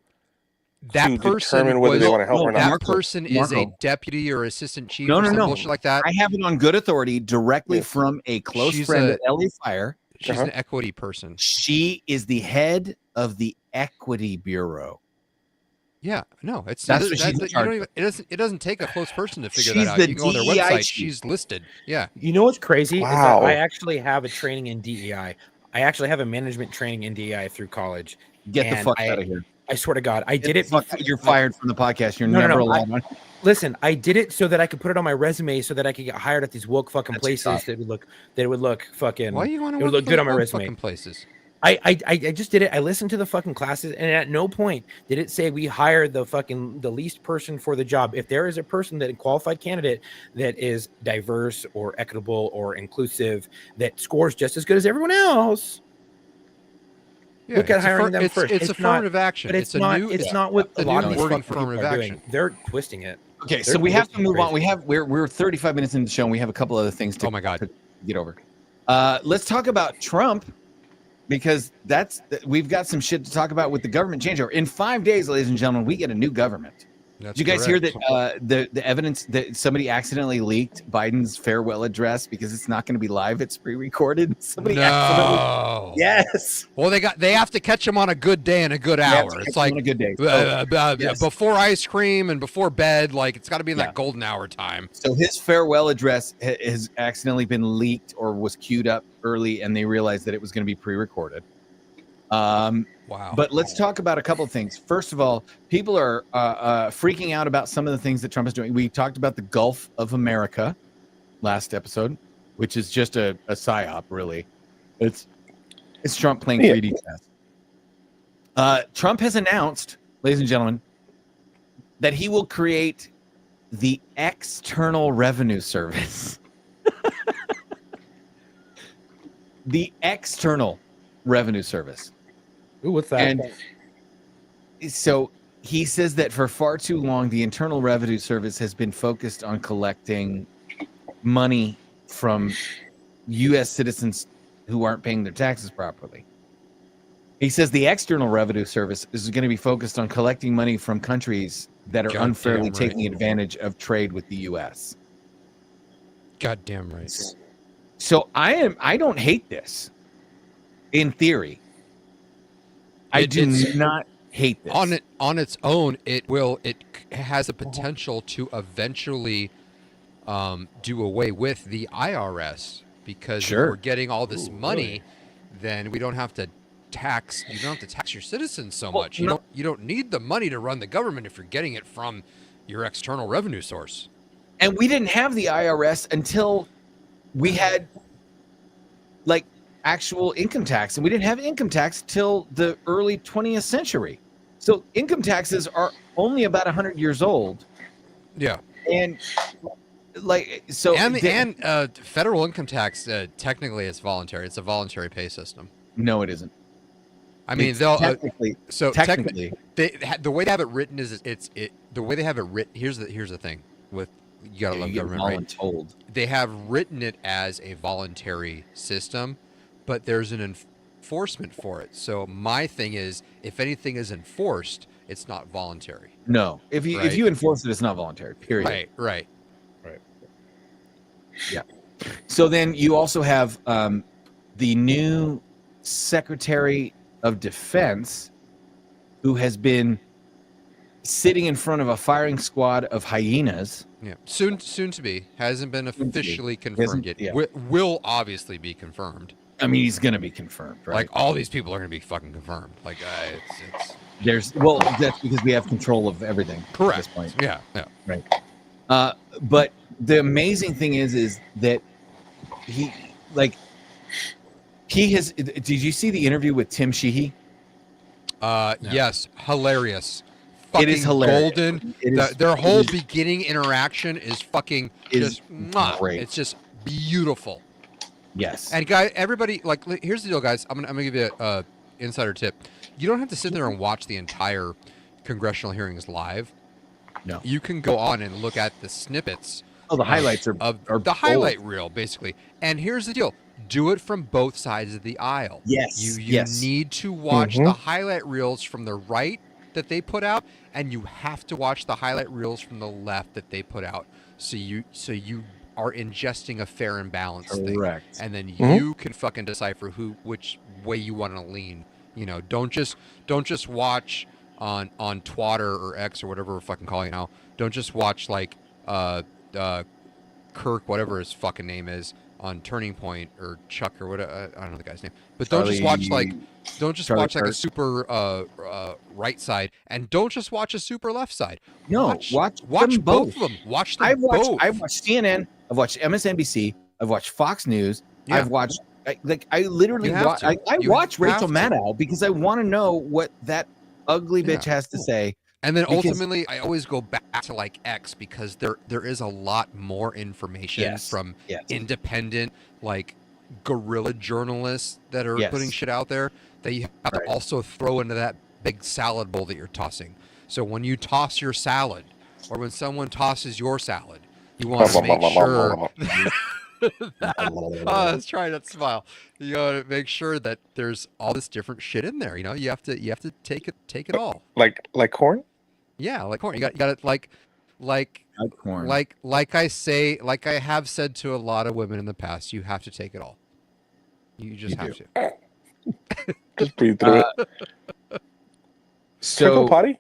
determine whether they want to help or not. That person is a deputy or assistant chief or some bullshit like that. I have it on good authority directly from a close friend at LA Fire. She's an equity person. She is the head of the Equity Bureau. Yeah, no, it doesn't take a close person to figure that out. You can go on their website. She's listed. Yeah. You know what's crazy? Wow. Is that I actually have a training in DEI. I actually have a management training in DEI through college. Get the fuck out of here. I swear to God, I did it. You're fired from the podcast. You're never allowed on. Listen, I did it so that I could put it on my resume so that I could get hired at these woke fucking places that would look fucking. Why you want to look good on my resume? Places. I just did it. I listened to the fucking classes, and at no point did it say we hire the least person for the job. If there is a person, that a qualified candidate that is diverse or equitable or inclusive, that scores just as good as everyone else, look at hiring them first. It's affirmative action. But it's not what a lot of these fucking people are doing. They're twisting it. Okay, so we have to move on. We're 35 minutes into the show, and we have a couple other things to to get over. Let's talk about Trump. Because we've got some shit to talk about with the government changeover. In 5 days, ladies and gentlemen, we get a new government. Did you guys hear that the evidence that somebody accidentally leaked Biden's farewell address because it's not going to be live, it's pre-recorded? Somebody accidentally. Yes. Well, they have to catch him on a good day and a good hour. It's like on a good day. Yes. Before ice cream and before bed, like it's got to be in that golden hour time. So his farewell address has accidentally been leaked or was queued up early, and they realized that it was going to be pre-recorded. Wow. But let's talk about a couple of things. First of all, people are freaking out about some of the things that Trump is doing. We talked about the Gulf of America last episode, which is just a psyop, really. It's Trump playing 3D chess. Trump has announced, ladies and gentlemen, that he will create the External Revenue Service. The External Revenue Service. Ooh, what's that? And so he says that for far too long, the Internal Revenue Service has been focused on collecting money from U.S. citizens who aren't paying their taxes properly. He says the External Revenue Service is going to be focused on collecting money from countries that are unfairly taking advantage of trade with the U.S. Goddamn right. So I don't hate this in theory. I do not hate this. On its own, it has a potential to eventually do away with the IRS, because if we're getting all this money, then we don't have to tax your citizens so much. You don't need the money to run the government if you're getting it from your external revenue source. And we didn't have the IRS until we had like actual income tax, and we didn't have income tax till the early 20th century. So income taxes are only about 100 years old. Yeah. And like so and federal income tax technically it's voluntary. It's a voluntary pay system. No, it isn't. I mean, they'll technically the way they have it written is the way they have it written. Here's the thing with you gotta love government, right? Told. They have written it as a voluntary system, but there's an enforcement for it. So my thing is, if anything is enforced, it's not voluntary. No, if you enforce it, it's not voluntary. Period. Right. Yeah. So then you also have the new Secretary of Defense, who has been sitting in front of a firing squad of hyenas. Yeah, soon to be. Hasn't been officially confirmed yet. Yeah. Will obviously be confirmed. I mean, he's going to be confirmed, right? Like all these people are going to be fucking confirmed. Like that's because we have control of everything. Correct. At this point. Yeah. Right. But the amazing thing is that he has. Did you see the interview with Tim Sheehy? No. Yes, hilarious. Fucking it is hilarious. Golden. Their whole beginning interaction is fucking just great. It's just beautiful. Yes. And everybody, like, here's the deal, guys. I'm gonna give you a insider tip. You don't have to sit there and watch the entire congressional hearings live. No. You can go on and look at the snippets. Oh, the highlights are the highlight reel, basically. And here's the deal: do it from both sides of the aisle. Yes. You need to watch the highlight reels from the right that they put out, and you have to watch the highlight reels from the left that they put out. So you are ingesting a fair and balanced thing. Correct. And then you can fucking decipher which way you want to lean. You know, don't just watch on Twitter or X or whatever we're fucking calling it now. Don't just watch like Kirk, whatever his fucking name is, on Turning Point, or Chuck or whatever. I don't know the guy's name. But don't just watch like a super right side, and don't just watch a super left side. No, watch both of them. Watch them both. I've watched CNN. I've watched MSNBC. I've watched Fox News. Yeah. I've watched I literally You have to. I You watch have Rachel to. Maddow because I want to know what that ugly bitch has to say. And then Because- ultimately, I always go back to like X because there is a lot more information from independent, like guerrilla journalists that are putting shit out there that you have to also throw into that big salad bowl that you're tossing. So when you toss your salad, or when someone tosses your salad, you want to make sure. I was trying not to smile. You gotta make sure that there's all this different shit in there. You know, you have to take it all. Like corn. Yeah, like corn. You got it like corn. like I have said to a lot of women in the past. You have to take it all. You just have to. Just breathe through it. So potty?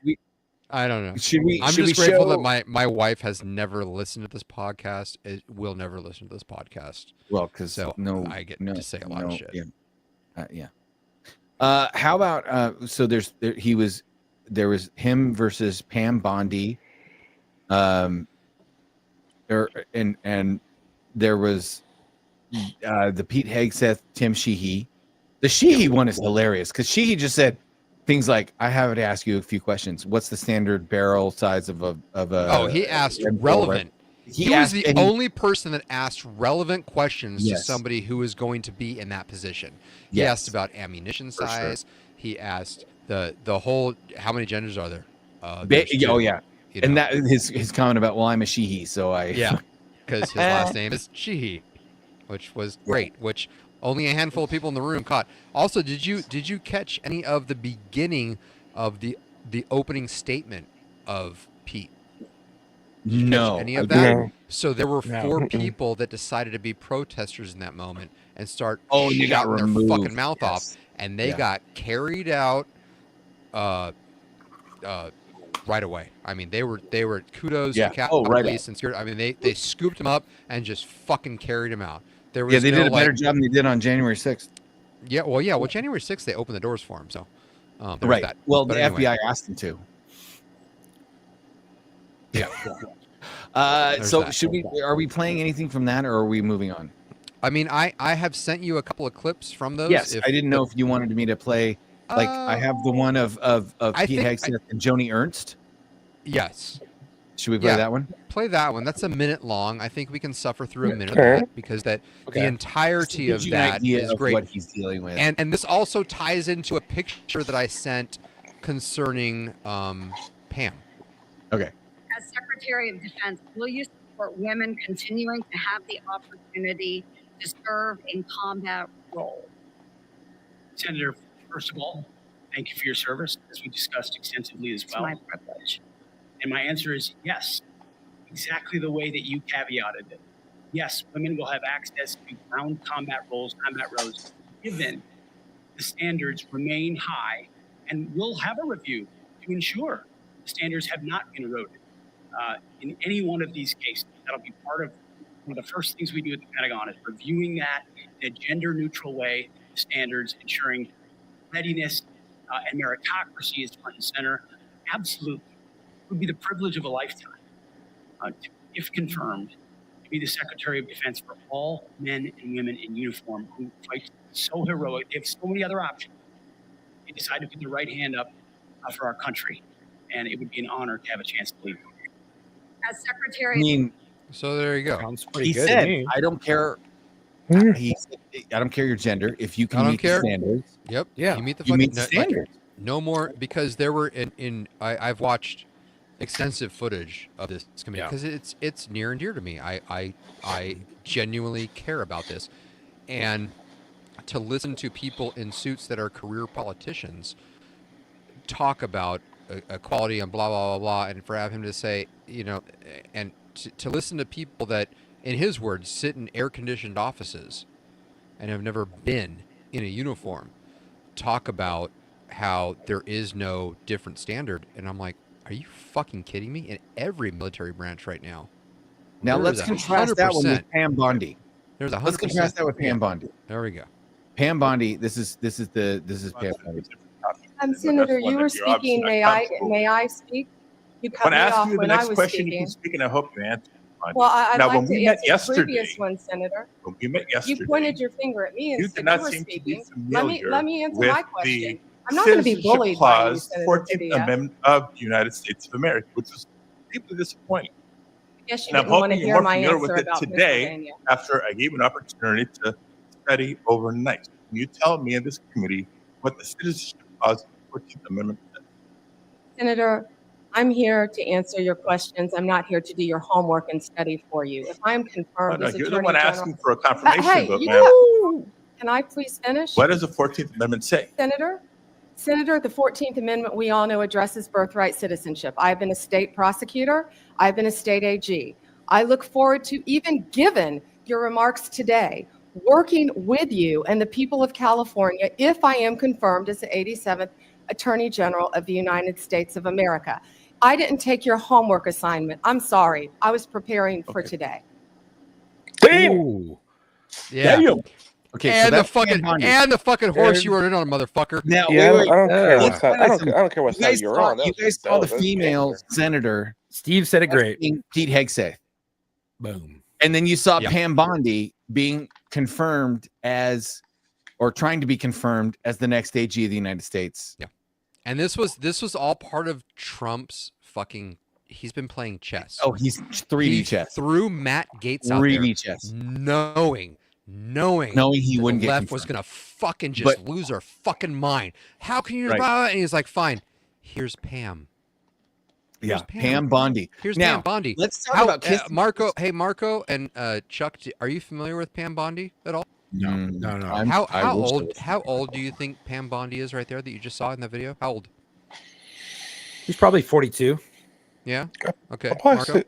I don't know. I'm should just we grateful show- that my wife has never listened to this podcast. It will never listen to this podcast. Well, because I get to say a lot of shit. Yeah. How about so there was him versus Pam Bondi, and there was the Pete Hegseth, Tim Sheehy. The Sheehy one is hilarious because Sheehy just said things like, "I have to ask you a few questions. What's the standard barrel size of a?" Oh, he asked relevant. He was the only person that asked relevant questions to somebody who is going to be in that position. He asked about ammunition size. Sure. He asked the whole how many genders are there? Oh yeah, and that his comment about I'm a Sheehy, so because his last name is Sheehy, which was great. Which only a handful of people in the room caught. Also, did you catch any of the beginning of the opening statement of Pete? No, any of that? No. So there were four people that decided to be protesters in that moment and start you got shouting removed. their fucking mouth off, and they got carried out right away. I mean, they were kudos to Captain Police and Spirit. I mean, they scooped him up and just fucking carried him out. There was they did a better job than they did on January 6th. Yeah, well, January 6th they opened the doors for him. So right. That. Well, but the anyway. FBI asked him to. Yeah. So are we playing anything from that, or are we moving on? I mean, I have sent you a couple of clips from those. Yes, I didn't know if you wanted me to play. Like I have the one of Pete Hegseth and Joni Ernst. Yes. Should we play that one? Play that one. That's a minute long. I think we can suffer through a minute of that because the entirety of that is great. What he's dealing with, and this also ties into a picture that I sent concerning Pam. Okay. As Secretary of Defense, will you support women continuing to have the opportunity to serve in combat roles? Senator, first of all, thank you for your service, as we discussed extensively as well. It's my privilege. And my answer is yes, exactly the way that you caveated it. Yes, women will have access to ground combat roles, given the standards remain high, and we'll have a review to ensure the standards have not been eroded. In any one of these cases, that'll be part of one of the first things we do at the Pentagon is reviewing that in a gender-neutral way, standards, ensuring readiness and meritocracy is front and center. Absolutely. It would be the privilege of a lifetime, if confirmed, to be the Secretary of Defense for all men and women in uniform who fight so heroic. They have so many other options. They decide to put their right hand up for our country, and it would be an honor to have a chance to lead. As Secretary, so there you go. Sounds pretty he good said, to me. "I don't care." He said, "I don't care your gender. If you can meet the standards, yep, yeah, you meet the standards." No more, because there were I've watched extensive footage of this committee because it's near and dear to me. I genuinely care about this, and to listen to people in suits that are career politicians talk about equality and blah blah blah blah, and for him to say, and to listen to people that, in his words, sit in air-conditioned offices and have never been in a uniform, talk about how there is no different standard, and I'm like, are you fucking kidding me? In every military branch right now. Now let's contrast that one with Pam Bondi. Let's contrast that with Pam Bondi. There we go. Pam Bondi. This is Pam Bondi. Senator, you were speaking. May I speak? You cut me off when I was speaking. I hope you answer. behind Well, you. I'd Now, like when to we met answer the yesterday, previous one, Senator. when we met yesterday, You pointed your finger at me and you said did not you were seem to be speaking. familiar Let me answer with my the question. I'm not going to be Citizenship bullied by you, Clause, Senator 14th Padilla. Amendment of the United States of America, which was deeply disappointing. I guess you And I'm didn't want to hoping you're hear more my familiar answer with it about today Pennsylvania. after I gave an opportunity to study overnight. Can you tell me in this committee what the Citizenship Clause, 14th Amendment says? Senator, I'm here to answer your questions. I'm not here to do your homework and study for you. If I'm confirmed No, as you're the Attorney one General, asking for a confirmation hey, vote, you ma'am. can I please finish? What does the 14th Amendment say? Senator, the 14th Amendment, we all know, addresses birthright citizenship. I've been a state prosecutor. I've been a state AG. I look forward to, even given your remarks today, working with you and the people of California if I am confirmed as the 87th Attorney General of the United States of America. I didn't take your homework assignment. I'm sorry. I was preparing for today. Damn. Yeah. Damn. Okay, so and the that's fucking horse you rode in on, motherfucker. Now, Yeah, wait, I don't care what let's side. I don't care what you guys side you're saw, on. That You was- guys that saw the was- that was female gangster. senator. Steve said it great. Pete Hegseth. Boom. And then you saw Yeah. Pam Bondi being confirmed as, or trying to be confirmed as, the next AG of the United States. Yeah. And this was all part of Trump's fucking. He's been playing chess. Oh, he's 3D chess. Threw Matt Gaetz out 3D there, chess. knowing he that wouldn't the get left was confirmed. gonna fucking just But- lose our fucking mind. How can you? Right. And he's like, fine. Here's Pam. Yeah, Here's Pam Bondi. Here's Now, Pam Bondi. let's talk about kissing. Marco. Hey, Marco and Chuck. Are you familiar with Pam Bondi at all? No. How old do you think Pam Bondi is right there that you just saw in the video? How old? He's probably 42. Yeah. Okay. I'll probably Marco? say-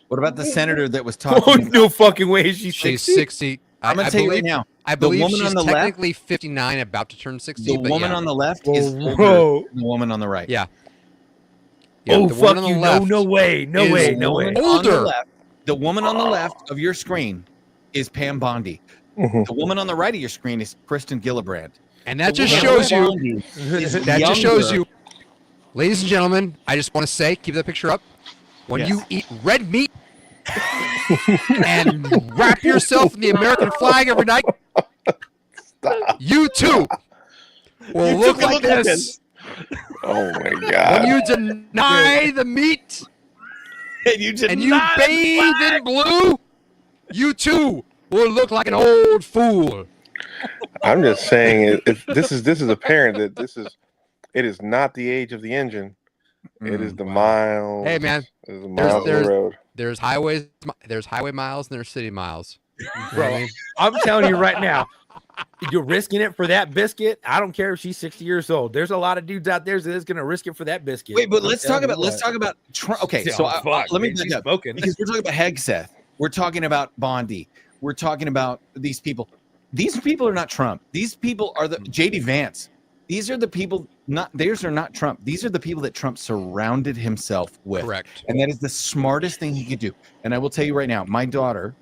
What about the senator that was Oh, talking? no fucking way. She's She's 60. 60. I'm gonna tell you right now. I the believe woman she's on the left, technically 59, about to turn 60. the but woman yeah. on the left is Whoa. older than the woman on the right. Yeah. Oh, the woman fuck on the you. No, left no way. No is way. No way. On the older. left, the woman on the left of your screen is Pam Bondi. Mhm. The woman on the right of your screen is Kristen Gillibrand. And that The just woman shows on you. Bondi is That just shows younger. you, ladies and gentlemen. I just want to say, keep that picture up. When Yes. you eat red meat and wrap yourself in the American flag every night, you too will look took a like look at this. Oh my When god. you deny the meat And you and you bathe in blue, you too will look like an old fool. I'm just saying, if this is apparent that it is not the age of the engine. It is the miles. Hey, man, it is the miles of there's- the road. There's highway miles, and there's city miles. You know what I Bro, mean? I'm telling you right now, you're risking it for that biscuit. I don't care if she's 60 years old. There's a lot of dudes out there that's going to risk it for that biscuit. Wait, but I'm let's telling talk you about what. Trump. Okay, Yeah, so fuck, let me man, back she's up, spoken. because we're talking about Hegseth. We're talking about Bondi. We're talking about these people. These people are not Trump. These people are the JD Vance. These are the people. Theirs are not Trump. These are the people that Trump surrounded himself with. Correct. And that is the smartest thing he could do. And I will tell you right now, my daughter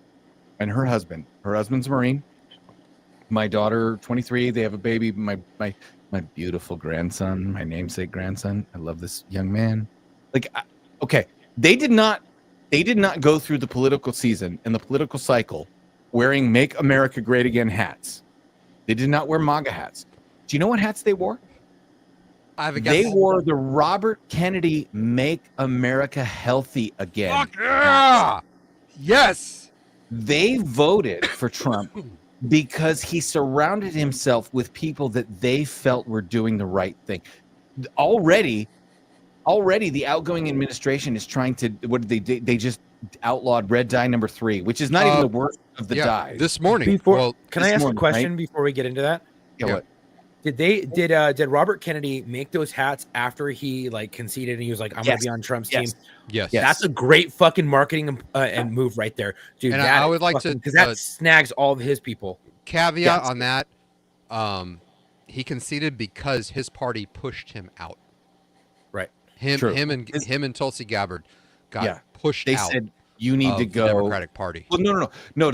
and her husband's a Marine. My daughter, 23, they have a baby. My beautiful grandson, my namesake grandson. I love this young man. Okay, they did not go through the political season and the political cycle wearing "Make America Great Again" hats. They did not wear MAGA hats. Do you know what hats they wore? I have a guess. They wore the Robert Kennedy "Make America Healthy Again." Fuck yeah! Yes. They voted for Trump because he surrounded himself with people that they felt were doing the right thing. Already the outgoing administration is trying to, what did they just outlawed red dye number 3, which is not even the worst of the dyes. This morning. Before, can I this ask morning, a question right? before we get into that? Yeah, what? Did Robert Kennedy make those hats after he conceded and he was like, I'm gonna Yes. be on Trump's Yes. team? Yes. That's a great fucking marketing and move right there, dude. And that I would like to, because that snags all of his people. Caveat Yes. on that. He conceded because his party pushed him out. Right. True. Him and Tulsi Gabbard got Yeah. pushed They out. said you need of to the go. Democratic Party. Well, no.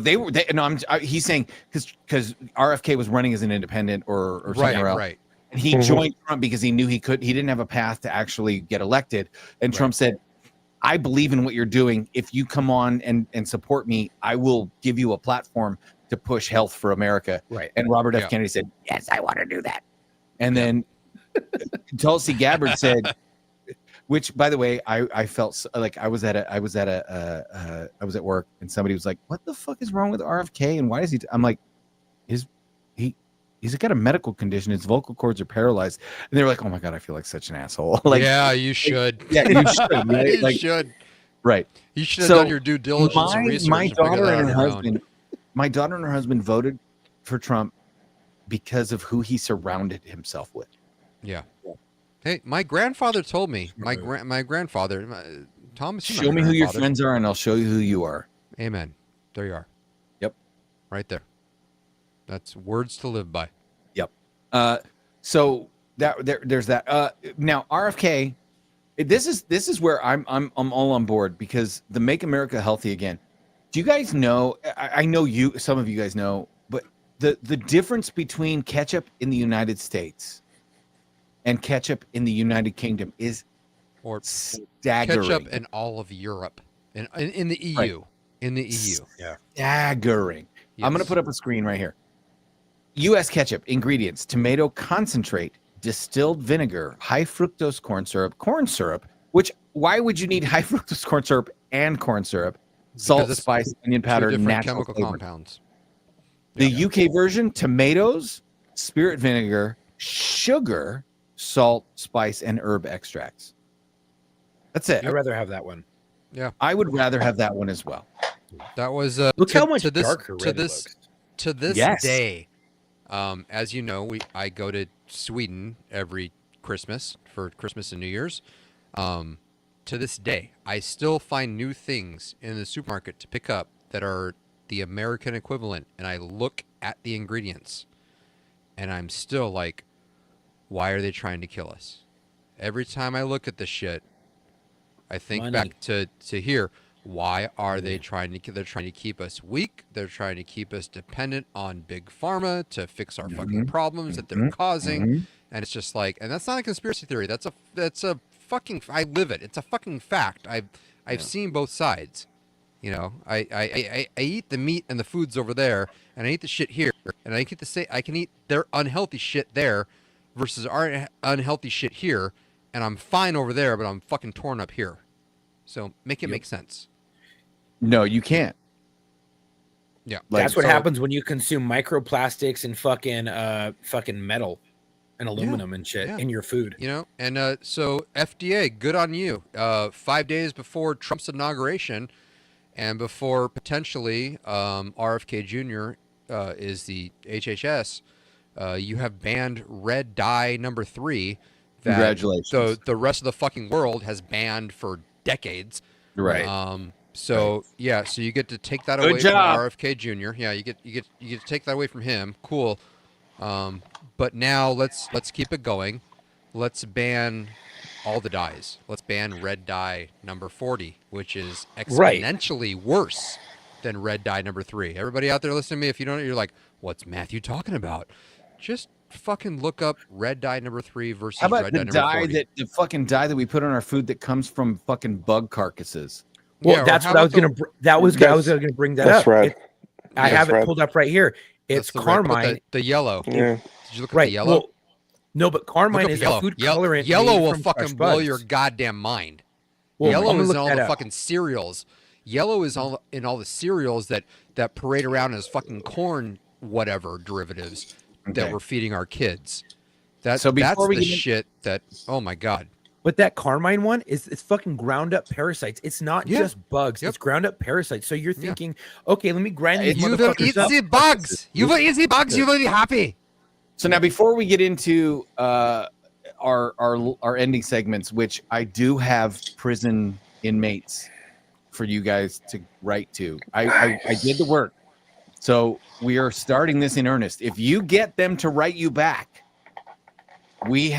He's saying because RFK was running as an independent or something else. Right. And he joined Trump because he knew he didn't have a path to actually get elected. And Trump said, I believe in what you're doing. If you come on and support me, I will give you a platform to push health for America. Right. And Robert F. Kennedy said, yes, I want to do that. And then Tulsi Gabbard said, which, by the way, I felt like I was at work and somebody was like, what the fuck is wrong with RFK? And why is he? I'm like, he's got a medical condition. His vocal cords are paralyzed. And they were like, oh my God, I feel like such an asshole. Like, yeah, you should. Yeah, you should. Right? You should. Right. You should have done your due diligence and research. My to figure daughter that and her out husband, my daughter and her husband voted for Trump because of who he surrounded himself with. Yeah. Hey, my grandfather told me. My grandfather, Thomas. Show me who your friends are, and I'll show you who you are. Amen. There you are. Yep. Right there. That's words to live by. Yep. So there's that. Now RFK, this is where I'm all on board, because the Make America Healthy Again. Do you guys know? I know some of you guys know, but the difference between ketchup in the United States and ketchup in the United Kingdom is staggering. Ketchup in all of Europe, in the EU, Right. in the EU. Yeah. Staggering. Yes. I'm going to put up a screen right here. U.S. ketchup ingredients: tomato concentrate, distilled vinegar, high fructose corn syrup. Which, why would you need high fructose corn syrup and corn syrup? Salt, Because it's spice, onion powder, two different natural chemical flavor. compounds. The UK version: tomatoes, spirit vinegar, sugar, salt, spice, and herb extracts. That's it. I'd rather have that one. Yeah, I would rather have that one as well. that was. Look how much darker red it looks. To this Yes. day, as you know, I go to Sweden every Christmas for Christmas and New Year's. To this day, I still find new things in the supermarket to pick up that are the American equivalent, and I look at the ingredients, and I'm still like, why are they trying to kill us? Every time I look at this shit, I think back to here. Why are they trying to? They're trying to keep us weak. They're trying to keep us dependent on big pharma to fix our fucking problems that they're causing. And it's just like, and that's not a conspiracy theory. That's a fucking. I live it. It's a fucking fact. I've seen both sides. You know, I eat the meat and the foods over there, and I eat the shit here, and I can eat their unhealthy shit there, versus our unhealthy shit here, and I'm fine over there, but I'm fucking torn up here. So make it make sense. No, you can't. Yeah, that's what happens when you consume microplastics and fucking metal and aluminum and shit in your food. You know, and so FDA, good on you. 5 days before Trump's inauguration, and before potentially RFK Jr. Is the HHS, you have banned red dye number 3. That Congratulations. The rest of the fucking world has banned for decades. Right. So yeah, so you get to take that Good away job. from RFK Jr. Yeah, you get to take that away from him. Cool. But now let's keep it going. Let's ban all the dyes. Let's ban red dye number 40, which is exponentially worse than red dye number 3. Everybody out there listening to me, if you don't know, you're like, what's Matthew talking about? Just fucking look up red dye number 3 versus How about red the dye number 40. the fucking dye that we put on our food that comes from fucking bug carcasses? Well, Yeah, or that's how what I was about gonna. I was gonna bring that That's up. red. I That's have it red. pulled up right here. It's That's the red, but carmine. the yellow. Yeah. Did you look at Right. the yellow? Well, no, but carmine Look up is yellow. a food Yellow- colorant. Yellow made will from fucking fresh blow bugs. your goddamn mind. Well, I'm Yellow gonna is look in all that the up. fucking cereals. Yellow is all in all the cereals that parade around as fucking corn whatever derivatives that Okay. we're feeding our kids. That's So before we the get in- shit that, oh my God. But that carmine one it's fucking ground up parasites. It's not Yeah. just bugs. Yep. It's ground up parasites. So you're thinking, okay, let me grind these You will motherfuckers eat up. the bugs. You will eat the bugs. You will be happy. So now, before we get into our ending segments, which I do have prison inmates for you guys to write to, I did the work. So we are starting this in earnest. If you get them to write you back, we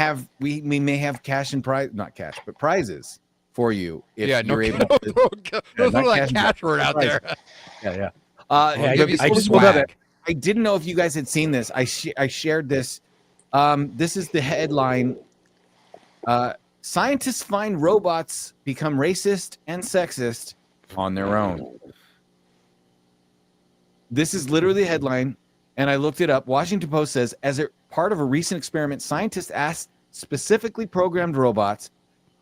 may have cash and prize, not cash, but prizes for you if No, you're able no, to. no, not throw cash, that catch word out there. Yeah. I'll give you I some just pulled up- swag. I didn't know if you guys had seen this. I shared this. This is the headline. Scientists find robots become racist and sexist on their own. This is literally the headline, and I looked it up. Washington Post says, as a part of a recent experiment, scientists asked specifically programmed robots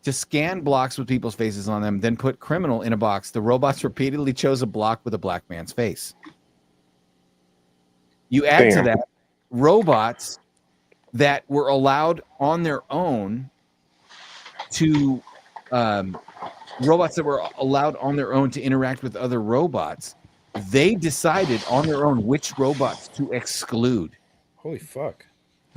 to scan blocks with people's faces on them, then put criminal in a box. The robots repeatedly chose a block with a black man's face. You add to that robots that were allowed on their own to interact with other robots. They decided on their own which robots to exclude. Holy fuck.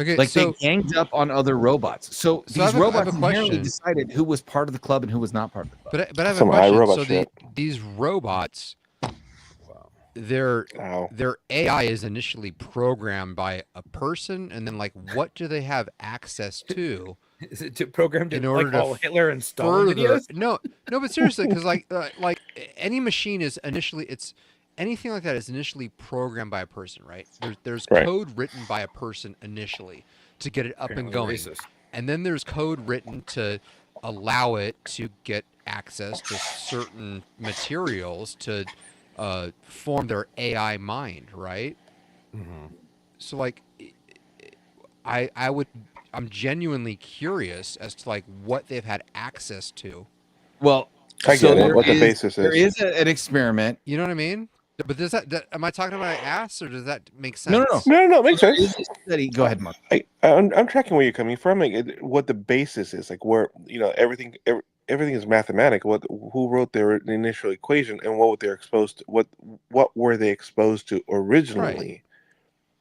Okay, like so, they ganged up on other robots. So these robots inherently question. Decided who was part of the club and who was not part of the club. But I have a question. So these robots, their AI is initially programmed by a person, and then like, what do they have access to? Is it to program to in order like to all Hitler and Stalin further? videos? No, but seriously, because like any machine is initially anything like that is initially programmed by a person, right? There's code written by a person initially to get it up and going, and then there's code written to allow it to get access to certain materials to form their AI mind, right? Mm-hmm. So like, I'm genuinely curious as to like what they've had access to. Well, I get it. What the basis is. There is an experiment. You know what I mean? But does that am I talking about ass, or does that make sense? No, makes sense. Go ahead, Mark. I'm tracking where you're coming from. Like, what the basis is, like where everything is mathematical. Who wrote their initial equation and what they're exposed to? What were they exposed to originally? Right.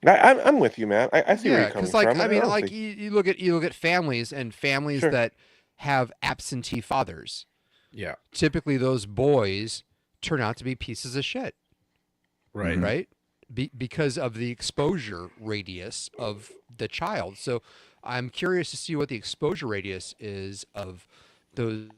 I'm with you, man. I see where you're coming from. I mean, like you look at families that have absentee fathers. Yeah. Typically, those boys turn out to be pieces of shit. Right. Right. Because of the exposure radius of the child. So I'm curious to see what the exposure radius is of those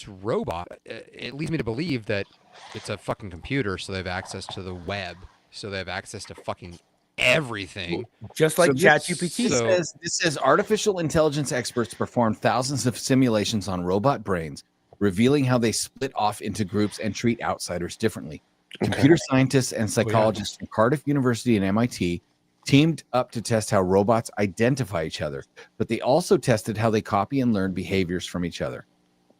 robots. It leads me to believe that it's a fucking computer, so they have access to the web. So they have access to fucking everything. Just like ChatGPT. This says artificial intelligence experts performed thousands of simulations on robot brains, revealing how they split off into groups and treat outsiders differently. Computer scientists and psychologists from Cardiff University and MIT teamed up to test how robots identify each other, but they also tested how they copy and learn behaviors from each other.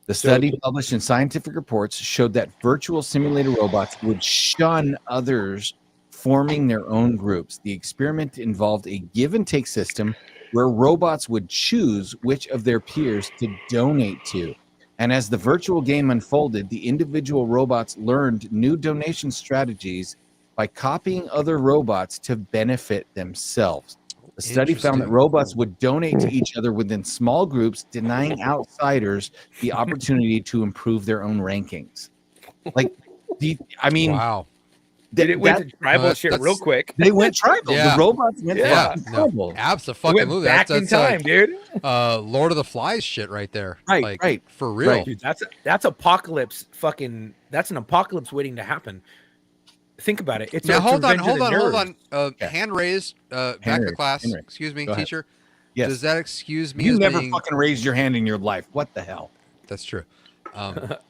The study published in Scientific Reports showed that virtual simulator robots would shun others, forming their own groups. The experiment involved a give and take system where robots would choose which of their peers to donate to. And as the virtual game unfolded, the individual robots learned new donation strategies by copying other robots to benefit themselves. The study found that robots would donate to each other within small groups, denying outsiders the opportunity to improve their own rankings. Like, wow. It went to tribal shit real quick. They went tribal. Yeah. The robots went tribal. No, absolutely. Back in time, dude. Lord of the Flies shit right there. Right. For real. Right, dude, that's apocalypse. That's an apocalypse waiting to happen. Think about it. It's now hold on. Okay. Hand raised. Back to class. Excuse me, teacher. Yes. Does that excuse me? You as never being... fucking raised your hand in your life. What the hell? That's true.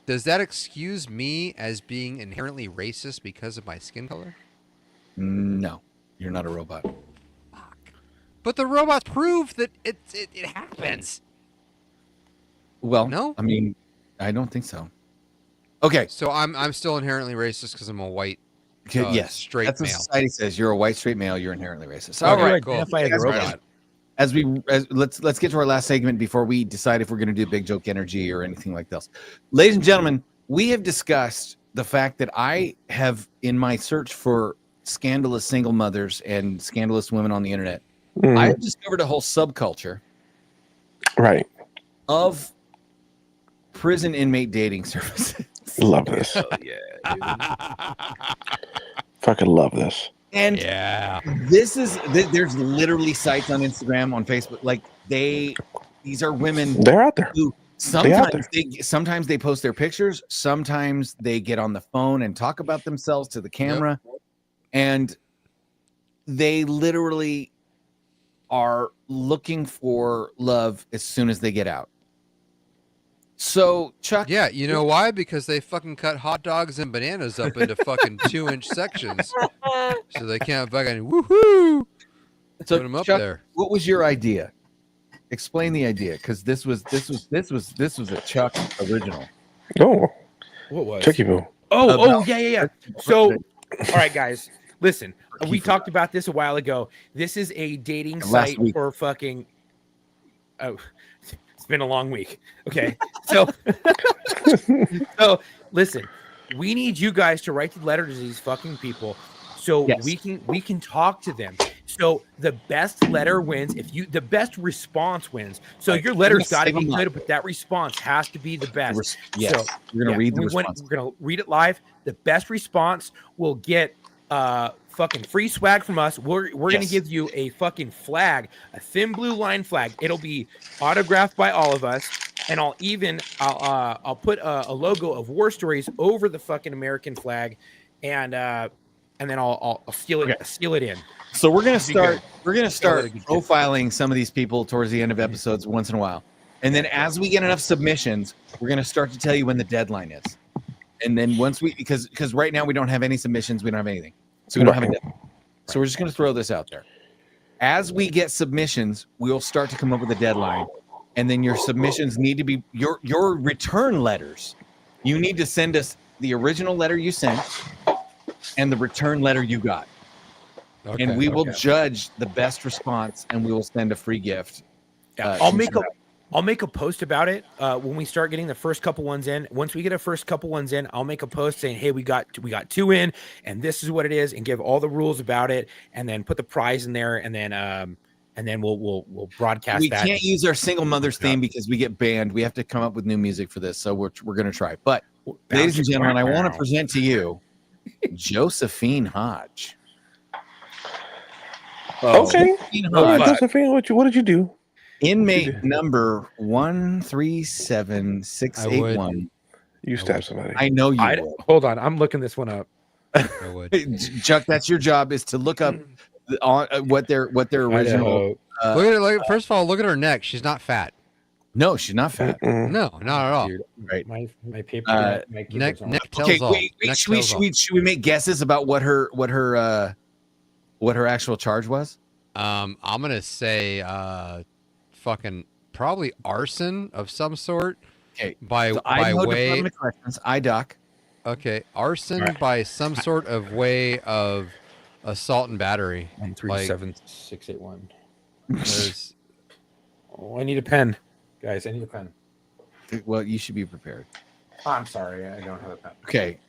Does that excuse me as being inherently racist because of my skin color? No, you're not a robot. Fuck. But the robots prove that it happens. Well, no. I mean, I don't think so. Okay. So I'm still inherently racist because I'm a white. Yes, straight that's male. what society says. You're a white straight male. You're inherently racist. Okay, All right, cool. Identify as a robot. Let's get to our last segment before we decide if we're going to do big joke energy or anything like this. Ladies and gentlemen, we have discussed the fact that I have, in my search for scandalous single mothers and scandalous women on the internet, I have discovered a whole subculture, of prison inmate dating services. Love this. Fucking love this. And there's literally sites on Instagram, on Facebook, like these are women. They're out there. Who sometimes they post their pictures. Sometimes they get on the phone and talk about themselves to the camera, and they literally are looking for love as soon as they get out. So Chuck, yeah, you know why? Because they fucking cut hot dogs and bananas up into fucking 2-inch sections, so they can't fucking woohoo. So put them up Chuck, there. what was your idea? Explain the idea, because this was a Chuck original. Oh, What was? Chucky Boo. Yeah. So, all right, guys, listen. We talked about this a while ago. This is a dating site for fucking. Oh, it's been a long week. Okay, so listen. We need you guys to write the letter to these fucking people, so we can talk to them. So the best letter wins. The best response wins. So your letter's got to be good, but that response has to be the best. Yes, So, we're gonna read the response. We're gonna read it live. The best response will get fucking free swag from us. We're gonna give you a fucking flag, a thin blue line flag. It'll be autographed by all of us, and I'll put a logo of War Stories over the fucking American flag, and then I'll seal it in. So we're gonna start profiling some of these people towards the end of episodes once in a while, and then as we get enough submissions, we're gonna start to tell you when the deadline is. And then once because right now we don't have any submissions, we don't have anything, so we don't have a deadline. So we're just gonna throw this out there. As we get submissions, we'll start to come up with a deadline, and then your submissions need to be your return letters. You need to send us the original letter you sent and the return letter you got. Okay, and we will judge the best response, and we will send a free gift. I'll make a post about it when we start getting the first couple ones in. Once we get a first couple ones in, I'll make a post saying, "Hey, we got 2 in, and this is what it is," and give all the rules about it, and then put the prize in there, and then we'll broadcast. We that. can't use our single mother's theme because we get banned. We have to come up with new music for this, so we're going to try. But, ladies and gentlemen, I want to present to you Josephine Hodge. Okay. Josephine, what did you do? Inmate number 137681. You stabbed somebody. I know you would. Hold on, I'm looking this one up. Chuck, that's your job, is to look up what their original. Look at first of all, look at her neck. She's not fat. No, she's not fat. No, not at all. Dude, right. My paper. Neck tells okay, all. wait. Should we make guesses about what her actual charge was? I'm gonna say fucking probably arson of some sort. Okay. By Idaho way Department of Corrections, IDOC. Okay, arson by some sort of way of assault and battery. 137681. I need a pen, guys. I need a pen. Well, you should be prepared. Oh, I'm sorry, I don't have a pen. Okay.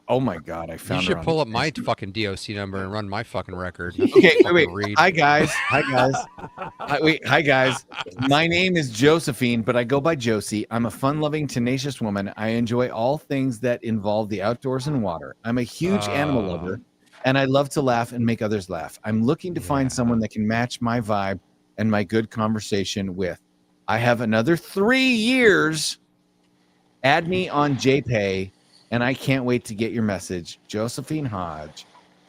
Oh my God, I found. You should pull up my fucking DOC number and run my fucking record. Okay, wait. Hi guys. Hi guys. My name is Josephine, but I go by Josie. I'm a fun-loving, tenacious woman. I enjoy all things that involve the outdoors and water. I'm a huge animal lover, and I love to laugh and make others laugh. I'm looking to find someone that can match my vibe and my good conversation with. I have another 3 years. Add me on JPay. And I can't wait to get your message. Josephine Hodge,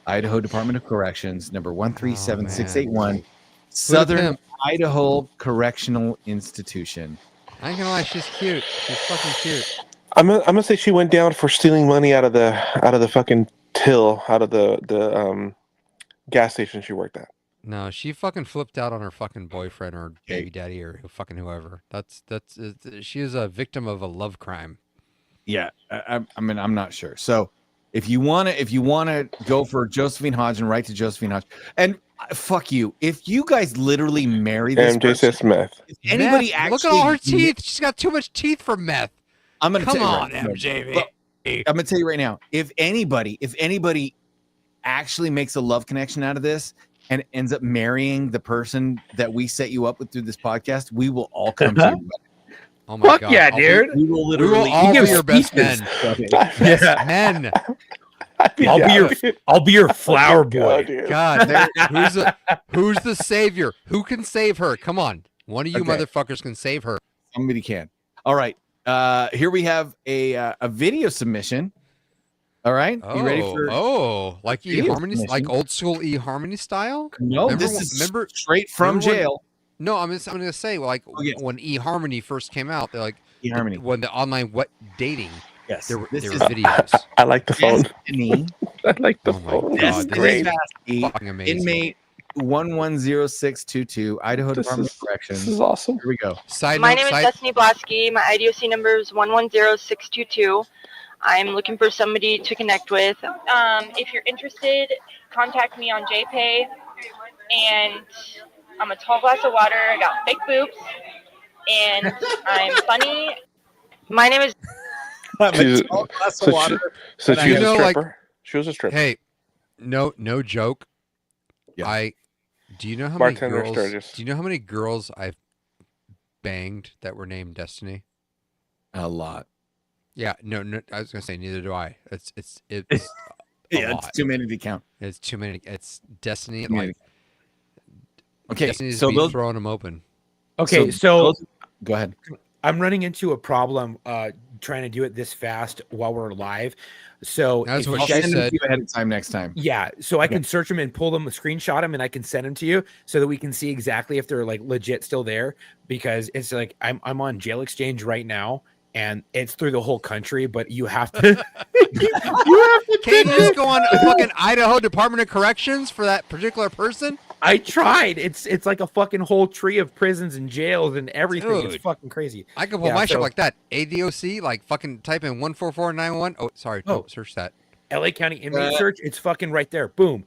Idaho Department of Corrections, number 137681, Southern Idaho Correctional Institution. I ain't gonna lie, she's cute. She's fucking cute. I'm gonna say she went down for stealing money out of the fucking till, out of the gas station she worked at. No, she fucking flipped out on her fucking boyfriend or baby daddy or fucking whoever. She is a victim of a love crime. Yeah, I mean, I'm not sure. So, if you wanna go for Josephine Hodge and write to Josephine Hodge, and fuck you, if you guys literally marry this MJ says meth. If anybody meth. actually Look at all her teeth. She's got too much teeth for meth. I'm gonna come tell on, you right, MJ. Look, I'm gonna tell you right now. If anybody actually makes a love connection out of this and ends up marrying the person that we set you up with through this podcast, we will all come to you. Oh my Fuck God. yeah, dude. We will literally all be your best men. Yeah. Men. I'll be your flower boy. God, who's the savior? Who can save her? Come on. One of you motherfuckers can save her. Somebody can. All right. Here we have a video submission. All right. You ready for like eHarmony, like old school eHarmony style? No, this is straight from jail. No, I'm going to say, like, when eHarmony first came out, they're like, eHarmony. When the online dating. Yes, there were this is- videos. I like the phone. Destiny. I like the Oh my phone. God, This is this great. Fucking amazing. Inmate 110622, Idaho Department of Corrections. This is awesome. Here we go. My name is Destiny Blasky. My IDOC number is 110622. I'm looking for somebody to connect with. If you're interested, contact me on JPay. And I'm a tall glass of water. I got fake boobs. And I'm funny. My name is... She's- so But she was a like, stripper. She was a stripper. hey, no joke. Yeah. Do you know how Bartender many girls? Sturgis. Do you know how many girls I've banged that were named Destiny? A lot. Yeah, no, I was gonna say neither do I. It's a Yeah, lot. it's too many to count. It's too many. It's Destiny. Too many. Like, Okay, Destiny's so been those- throwing them open. Okay, so go ahead. I'm running into a problem trying to do it this fast while we're live. So That's if what you she guys- Send them said. to you ahead of time next time. Yeah, so I can search them and pull them, screenshot them, and I can send them to you so that we can see exactly if they're like legit still there. Because it's like I'm on Jail Exchange right now, and it's through the whole country, but you have to. you have to. Can't you just go on fucking Idaho Department of Corrections for that particular person? I tried. It's like a fucking whole tree of prisons and jails and everything. Dude. It's fucking crazy. I could pull Yeah, my shit so- like that. ADOC, like fucking type in 14491. Oh, sorry. Oh. Don't search that. LA County inmate search. It's fucking right there. Boom.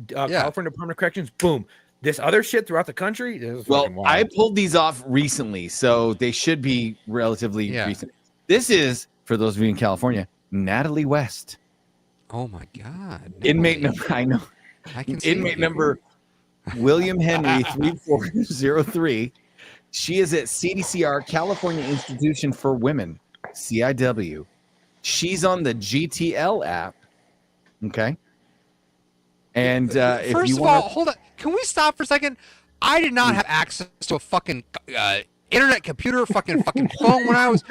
Yeah. California Department of Corrections. Boom. This other shit throughout the country. This is Well, fucking wild. I pulled these off recently, so they should be relatively Yeah. recent. This is, for those of you in California, Natalie West. Oh my God. Inmate Natalie. number, I know. I can see Inmate it. number William Henry 3403. She is at CDCR, California Institution for Women, CIW. She's on the GTL app. Okay. And if First you of want all, hold on. Can we stop for a second? I did not have access to a fucking internet, computer, fucking phone when I was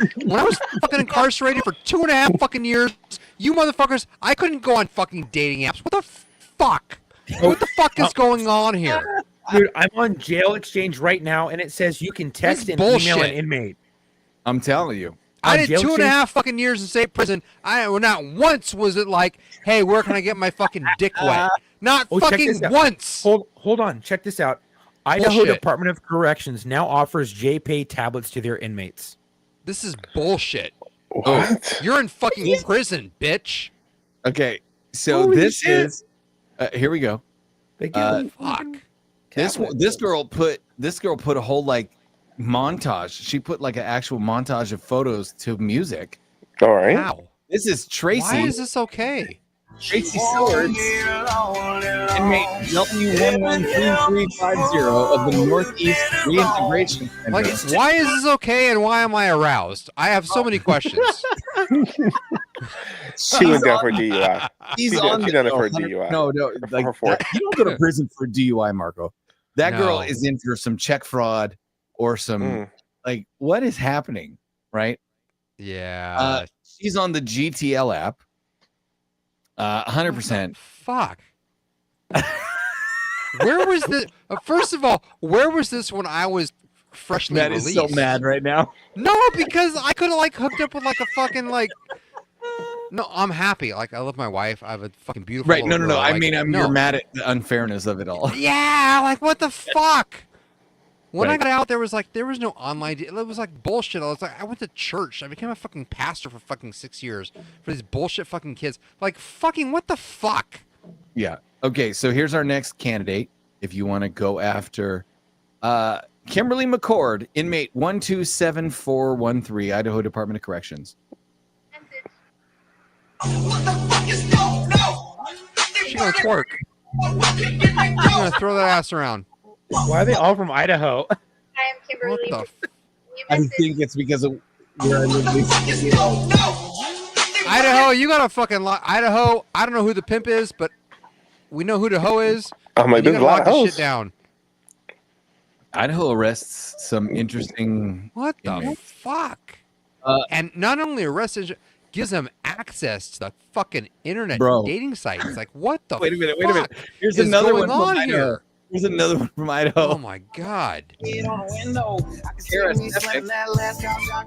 fucking incarcerated for 2.5 fucking years. You motherfuckers, I couldn't go on fucking dating apps. What the fuck? What the fuck is going on here? Dude, I'm on Jail Exchange right now, and it says you can text and email an bullshit. inmate. I'm telling you. I On did Jail 2.5 Exchange- fucking years in state prison. Not once was it like, hey, where can I get my fucking dick wet? Not Oh, check fucking this out. once. Hold on. Check this out. Idaho Bullshit. Department of Corrections now offers JPay tablets to their inmates. This is bullshit. What? You're in fucking prison, bitch. Okay. So Holy this shit. is here we go. They give them Fuck. This girl put a whole like montage. She put like an actual montage of photos to music. All right. Wow. This is Tracy. Why is this okay? Tracy Swords, inmate W113350 of the Northeast Reintegration Center. Like, why is this okay and why am I aroused? I have so many questions. She went down for DUI. He's She on done the it for DUI. No, like Or for that- you don't go to prison for DUI, Marco. That girl No. is in for some check fraud or some like what is happening, right? Yeah. She's on the GTL app. 100%. Fuck. Where was this? First of all, where was this when I was freshly Matt is released? so mad right now. No, because I could have like hooked up with like a fucking like. No, I'm happy. Like I love my wife. I have a fucking beautiful. Right? No, little no, no. girl. I Like, mean, no. you're mad at the unfairness of it all. Yeah, like what the fuck? When I Right. got out, there was no online. It was like bullshit. I was like, I went to church. I became a fucking pastor for fucking 6 years for these bullshit fucking kids. Like fucking what the fuck? Yeah. Okay. So here's our next candidate. If you want to go after Kimberly McCord, inmate 127413, Idaho Department of Corrections. She's gonna twerk. She's gonna throw that ass around. Why are they all from Idaho? I am Kimberly. What the I think it's because of where I live. Idaho, you got a fucking lot. Idaho, I don't know who the pimp is, but we know who the hoe is. I'm like, You there's a gotta lot lock of this hoes. shit down. Idaho arrests some interesting. What the inmates. fuck? And not only arrested, gives them access to the fucking internet Bro. dating sites. Like, what the Wait a minute. fuck Here's is another going one from on Idaho. here? There's another one from Idaho. Oh my God. Kara Stefik,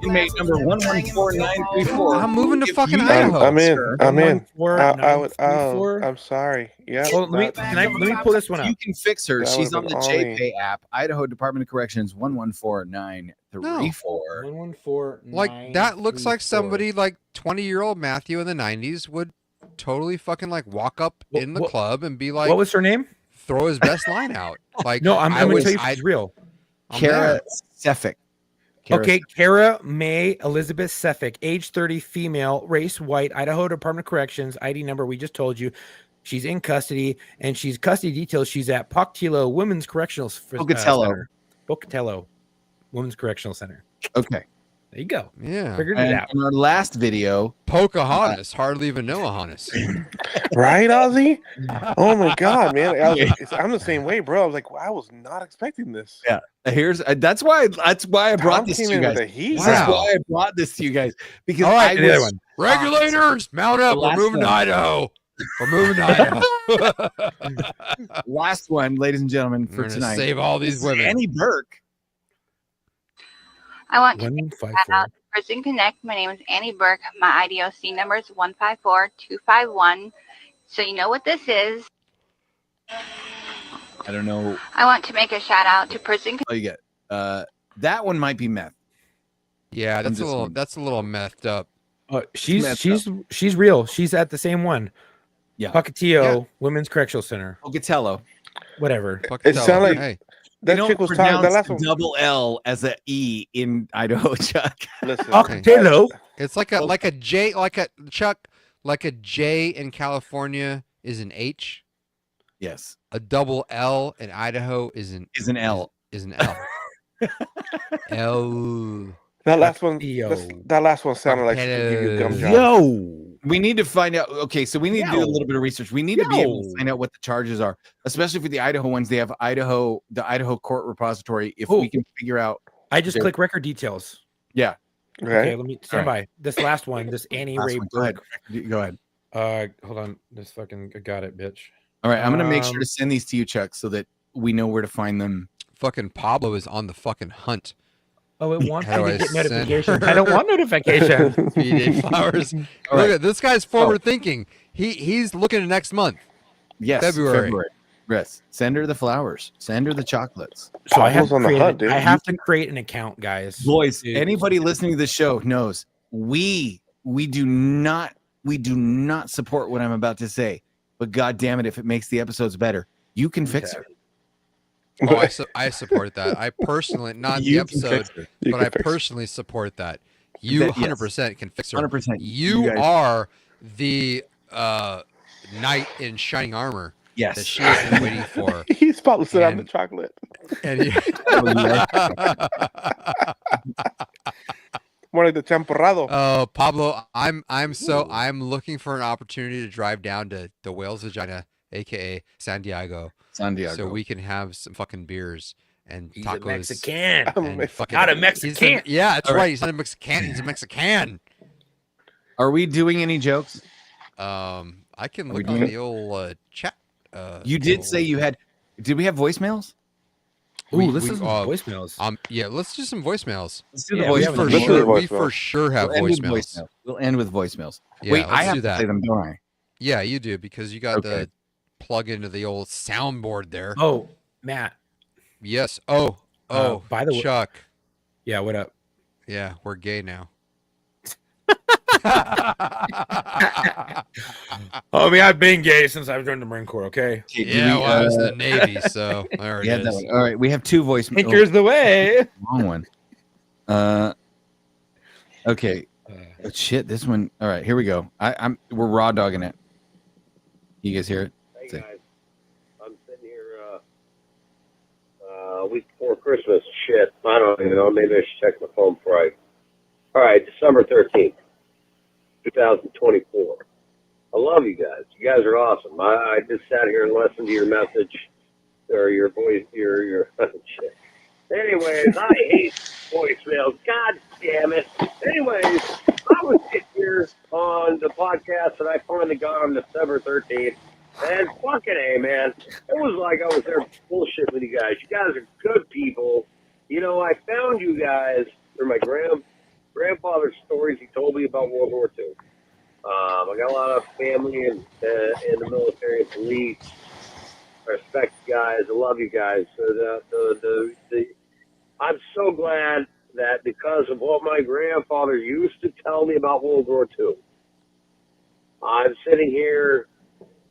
inmate number 114934. I'm moving to If fucking you- Idaho. I'm in. sir. I'm in. I would. 114-934. I'm sorry. Yeah. Hold on, let me pull this one You up. can fix her. That She's on would've the been Ollie. JPay app. Idaho Department of Corrections 114934. 114. Like that looks like somebody like 20-year-old Matthew in the 90s would totally fucking like walk up in the club and be like, what was her name? Throw his best line out. Like, No, I'm going to tell you I- she's real. I'm Kara there. Stefik. Okay, Kara May Elizabeth Sefik, age 30, female, race white, Idaho Department of Corrections, ID number we just told you. She's in custody, and she's custody details. She's at Pocatello Women's Correctional Pocatello. Center. Pocatello Women's Correctional Center. Okay. There you go. Yeah. Figured it And out. in our last video, Pocahontas. Hardly even know Pocahontas. Right, Ozzy? Oh my God, man! I'm the same way, bro. I was like, I was not expecting this. yeah, here's that's why I brought Tom this came to you in with guys. the heat. This is Wow. why I brought this to you guys because All right, I the other was one. Regulators, mount up. The We're last moving to one. Idaho. We're moving to Idaho. last one, ladies and gentlemen, We're for gonna tonight. save all these This is women. Annie Burke. I want to shout 154. out to Prison Connect. My name is Annie Burke. My IDOC number is 154251. So you know what this is. I don't know. I want to make a shout out to Prison Oh, you get that one might be meth. Yeah, that's a just little saying. that's a little methed up. She's real. She's at the same one. Yeah. Pocatello Women's Correctional Center. Pocatello. Whatever. It sounded like Hey, They that don't chick was talking. That pronounce last one. double L as a E in Idaho, Chuck. Listen, Pocatello. it's like a J, like a Chuck, like a J in California is an H. Yes, A double L in Idaho is an L. Is an L. L. that last one. Yo. That last one sounded like she could give you gum job. Yo, we need to find out. Okay, so we need to do a Yo. little bit of research. We need to be able to Yo. find out what the charges are, especially for the Idaho ones. They have the Idaho court repository. If Oh. we can figure out, I just There. click record details. yeah. Okay, Okay. let me stand by. This last one, this Annie Last Ray one. Go ahead. Burke. Go ahead. Hold on. This fucking I got it, bitch. All right, I'm gonna make sure Um, to send these to you, Chuck, so that we know where to find them. Fucking Pablo is on the fucking hunt. Oh, it wants How me do to I get send notifications. her? I don't want notifications. B-Day flowers. All Look right. at this guy's forward thinking. He's looking at next month. Yes, February. Yes, send her the flowers. Send her the chocolates. So I have, Pablo's on the hunt, dude. I have to create an account, guys. Boys, Dude. anybody listening to this show knows we do not support what I'm about to say. But god damn it, if it makes the episodes better, you can fix her. Oh, I support that. I personally, not the You can episode, fix her. You but can I fix her. personally support that. You That- yes. 100% can fix her. 100%. You You guys- are the knight in shining armor that Yes. she has been waiting for. He's probably sit on the And- chocolate. And you- More like the temporado. Oh, Pablo, I'm looking for an opportunity to drive down to the Whale's Vagina, aka San Diego, San Diego. so we can have some fucking beers and He's a tacos. Mexican. and fucking- Not a he's Mexican. yeah, that's All right. right. He's not a Mexican. He's a Mexican. Are we doing any jokes? I can Are we look on doing- the old chat. You did say you had. Did we have voicemails? Ooh, this is voicemails. Yeah, let's do some voicemails. Let's do Yeah, the we voicemails. haven't Let's do the We voicemail. for sure have We'll end with voicemails. We'll end with voicemails. Yeah, Wait, I let's have do to that. play them, don't I? Yeah, you do because you got Okay. the plug into the old soundboard there. Oh, Matt. Yes. Oh, by the way- Chuck. Yeah, what up? Yeah, we're gay now. Oh, I mean, I've been gay since I've joined the Marine Corps. Okay. Okay, do Yeah, we, well, I was in the Navy, so there it yeah, is. that one. All right, we have two voicemails. Here's the way. Wrong one. Okay. Oh, shit, this one. All right, here we go. We're raw dogging it. You guys hear it? Hey Say. guys, I'm sitting here a week before Christmas. Shit, I don't even know. Maybe I should check my phone before I. All right, December 13th, 2024. I love you guys. You guys are awesome. I just sat here and listened to your message or your voice, your shit. Anyways, I hate voicemails. God damn it. Anyways, I was sitting here on the podcast and I finally got on December 13th And fucking A, man. It was like I was there bullshit with you guys. You guys are good people. You know, I found you guys through my grandfather's stories he told me about World War II. I got a lot of family in the military and police. I respect you guys. I love you guys. So I'm so glad that because of what my grandfather used to tell me about World War II, I'm sitting here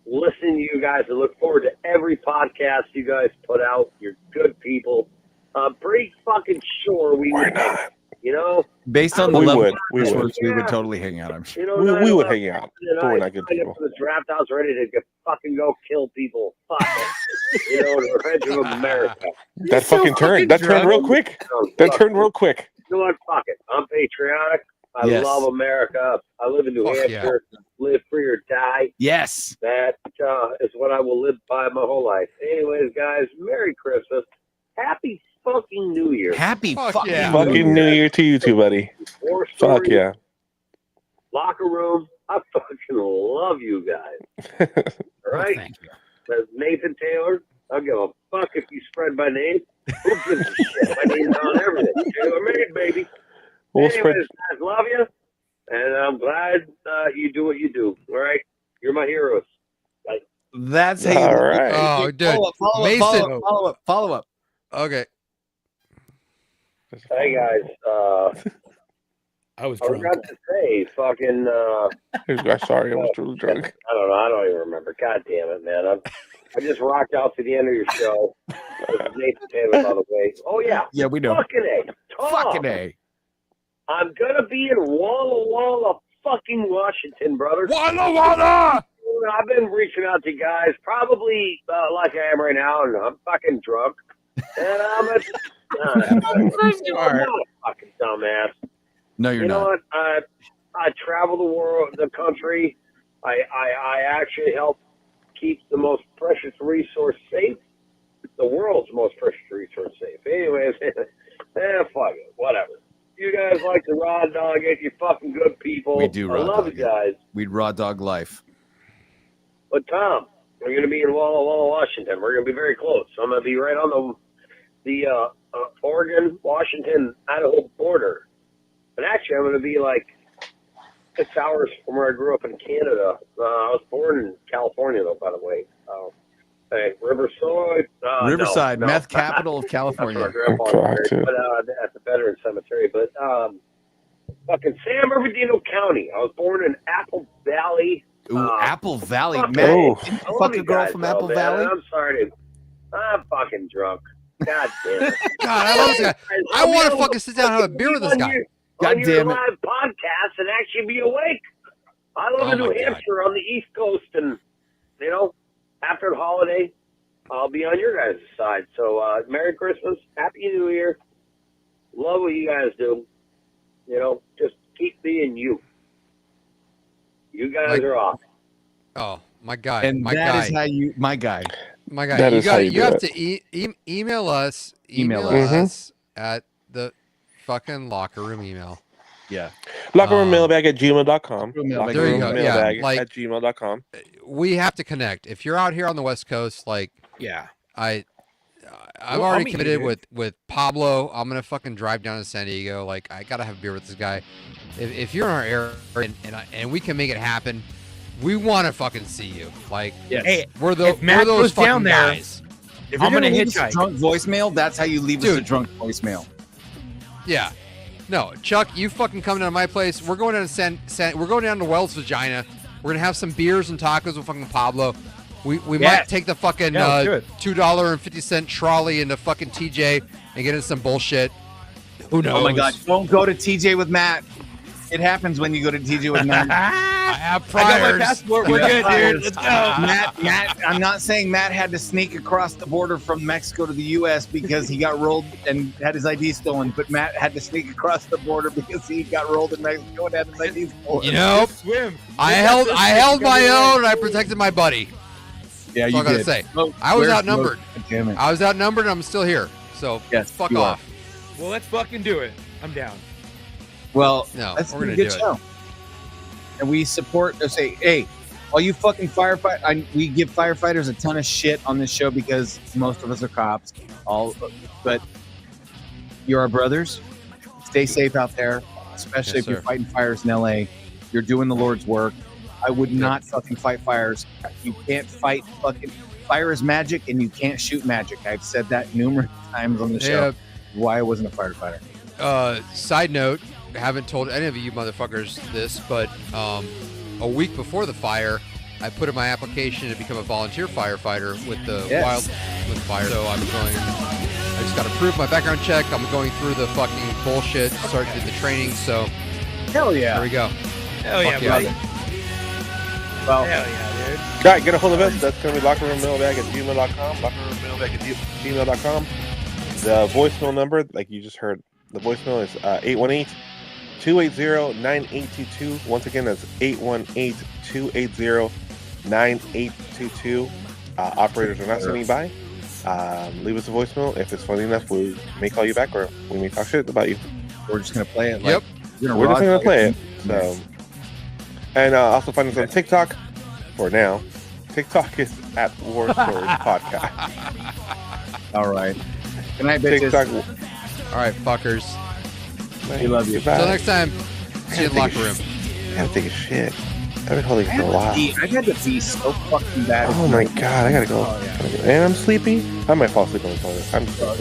listening to you guys. I look forward to every podcast you guys put out. You're good people. I'm pretty fucking sure we would hang out, you know? Based on the We level would. of We would. resource, we would totally hang out, I'm sure. You know, We would hang out, but we're not good signed people. up for the draft. I was ready to fucking go kill people. Fuck it. You know, the Revenge of America. That fucking turned. That turned real quick. That turned real quick. You know what? Fuck it. I'm patriotic. I Yes. love America. I live in New Fuck Hampshire. Live free or die. Yes. That is what I will live by my whole life. Anyways, guys, Merry Christmas. Happy fucking New Year. Happy fucking yeah. Fucking New Year to you too, buddy. War Fuck stories, yeah. locker room. I fucking love you guys. All right? Thank you. That's Nathan Taylor. I give a fuck if you spread my name. Who gives a shit? My name's on everything. Taylor made, baby. We'll Anyways, spread. guys, love you. And I'm glad you do what you do. All right? You're my heroes. Like, That's how you All right. Oh, dude. Follow Mason. up. Follow up. Okay. hey, guys. I was I drunk. forgot to say, fucking. I'm sorry, I was too drunk. I don't know. I don't even remember. God damn it, man. I just rocked out to the end of your show. This is Nathan Taylor, by the way. Oh, yeah. Yeah, we know. Fucking A. Tom, Fucking A. I'm going to be in Walla Walla, fucking Washington, brother. Walla Walla! I've been reaching out to guys, probably like I am right now, and I'm fucking drunk. And I'm I'm not a fucking dumbass. No, you're You know not. what? I travel the world, the country. I actually help keep the most precious resource safe. The world's most precious resource safe. Anyways, fuck it. Whatever. You guys like the raw dog it. You fucking good people. We do I raw love dog you guys. We'd raw dog life. But Tom, we're going to be in Walla Walla, Washington. We're going to be very close. I'm going to be right on the Oregon, Washington, Idaho border. And actually, I'm going to be like 6 hours from where I grew up in Canada. I was born in California, though, by the way. Hey, Riverside, no. meth capital of That's California. where my grandpa was buried, but at the Veterans Cemetery. But fucking San Bernardino County. I was born in Apple Valley. Ooh, Apple Valley. fuck Man, Oh. didn't I you love fuck you a girl guys, from though, Apple man. Valley? I'm sorry. I'm fucking drunk. God damn it. God, I love this guy. I I'll be want to able fucking sit down and have a beer with this on guy. your- God on your damn it. live podcast and actually be awake. I live Oh in New my God. Hampshire on the East Coast, and you know, after the holiday, I'll be on your guys' side. So, Merry Christmas, Happy New Year. Love what you guys do. You know, just keep being you. You guys are awesome. Oh, my guy. And my that guy. is how you, my guy. My guy. That You is how got. you You do have it. to email us. Email us at the fucking locker room email. Yeah. Lockerroommailbag at gmail.com. There you go. Lockerroommailbag Yeah, like at gmail.com. we have to connect. If you're out here on the West Coast, like Yeah. I've Well, I'll already meet you, committed dude. with Pablo. I'm gonna fucking drive down to San Diego. Like I gotta have a beer with this guy. If you're in our area and we can make it happen, we want to fucking see you. Like Hey, we're if Matt those goes down fucking there, guys. If you're I'm going to gonna leave us a hitchhike. drunk voicemail, that's how you leave us a Dude. drunk voicemail. Yeah. No, Chuck, you fucking come down to my place. We're going down to we're going down to Wells Vagina. We're gonna have some beers and tacos with fucking Pablo. We Yeah. might take the fucking Yeah, let's do it. $2.50 trolley into fucking TJ and get into some bullshit. Who knows? Oh my God! Don't go to TJ with Matt. It happens when you go to TJ with Matt. I have I got my priors. passport. We're good, dude. Let's go. Matt. I'm not saying Matt had to sneak across the border from Mexico to the U.S. because he got rolled and had his ID stolen, but Matt had to sneak across the border because he got rolled in Mexico and had his ID stolen. You know, Swim. I held my own and I protected my buddy. Yeah, That's you all I gotta did. say. Oh, I was where's outnumbered. Mo? Damn it. I was outnumbered and I'm still here. So Yes, fuck you are. off. Well, let's fucking do it. I'm down. Well, No, that's we're a gonna good do it. show. And we support. Say, hey, All you fucking firefighters, we give firefighters a ton of shit on this show because most of us are cops. But you're our brothers. Stay safe out there, especially if you're fighting fires in LA. You're doing the Lord's work. I would not fucking fight fires. You can't fight fucking fire is magic, and you can't shoot magic. I've said that numerous times on the show. Why I wasn't a firefighter. Side note, I haven't told any of you motherfuckers this, but a week before the fire, I put in my application to become a volunteer firefighter with the wildland fire. So I just got approved my background check. I'm going through the fucking bullshit, started the training. So hell yeah, there we go. Hell yeah, buddy. Well, hell yeah, dude. All right, get a hold of us. That's going to be lockerroommailbag@gmail.com. Lockerroommailbag@gmail.com. The voicemail number, like you just heard, the voicemail is 818-280-9822. Once again, that's 818-280-9822. Operators are not standing by. Leave us a voicemail. If it's funny enough, we may call you back, or we may talk shit about you. We're just going to play it. Yep. We're just going to play it. So, and also find us on TikTok for now. TikTok is at War Stories Podcast. All right. Good night, bitches. TikTok. All right, fuckers. We love you. Goodbye. Until next time, see you in the locker room. I gotta take a shit. I've been holding for a while. I've had to pee so fucking bad. Oh my god, I gotta go. And I'm sleepy. I might fall asleep on the toilet. I'm sorry.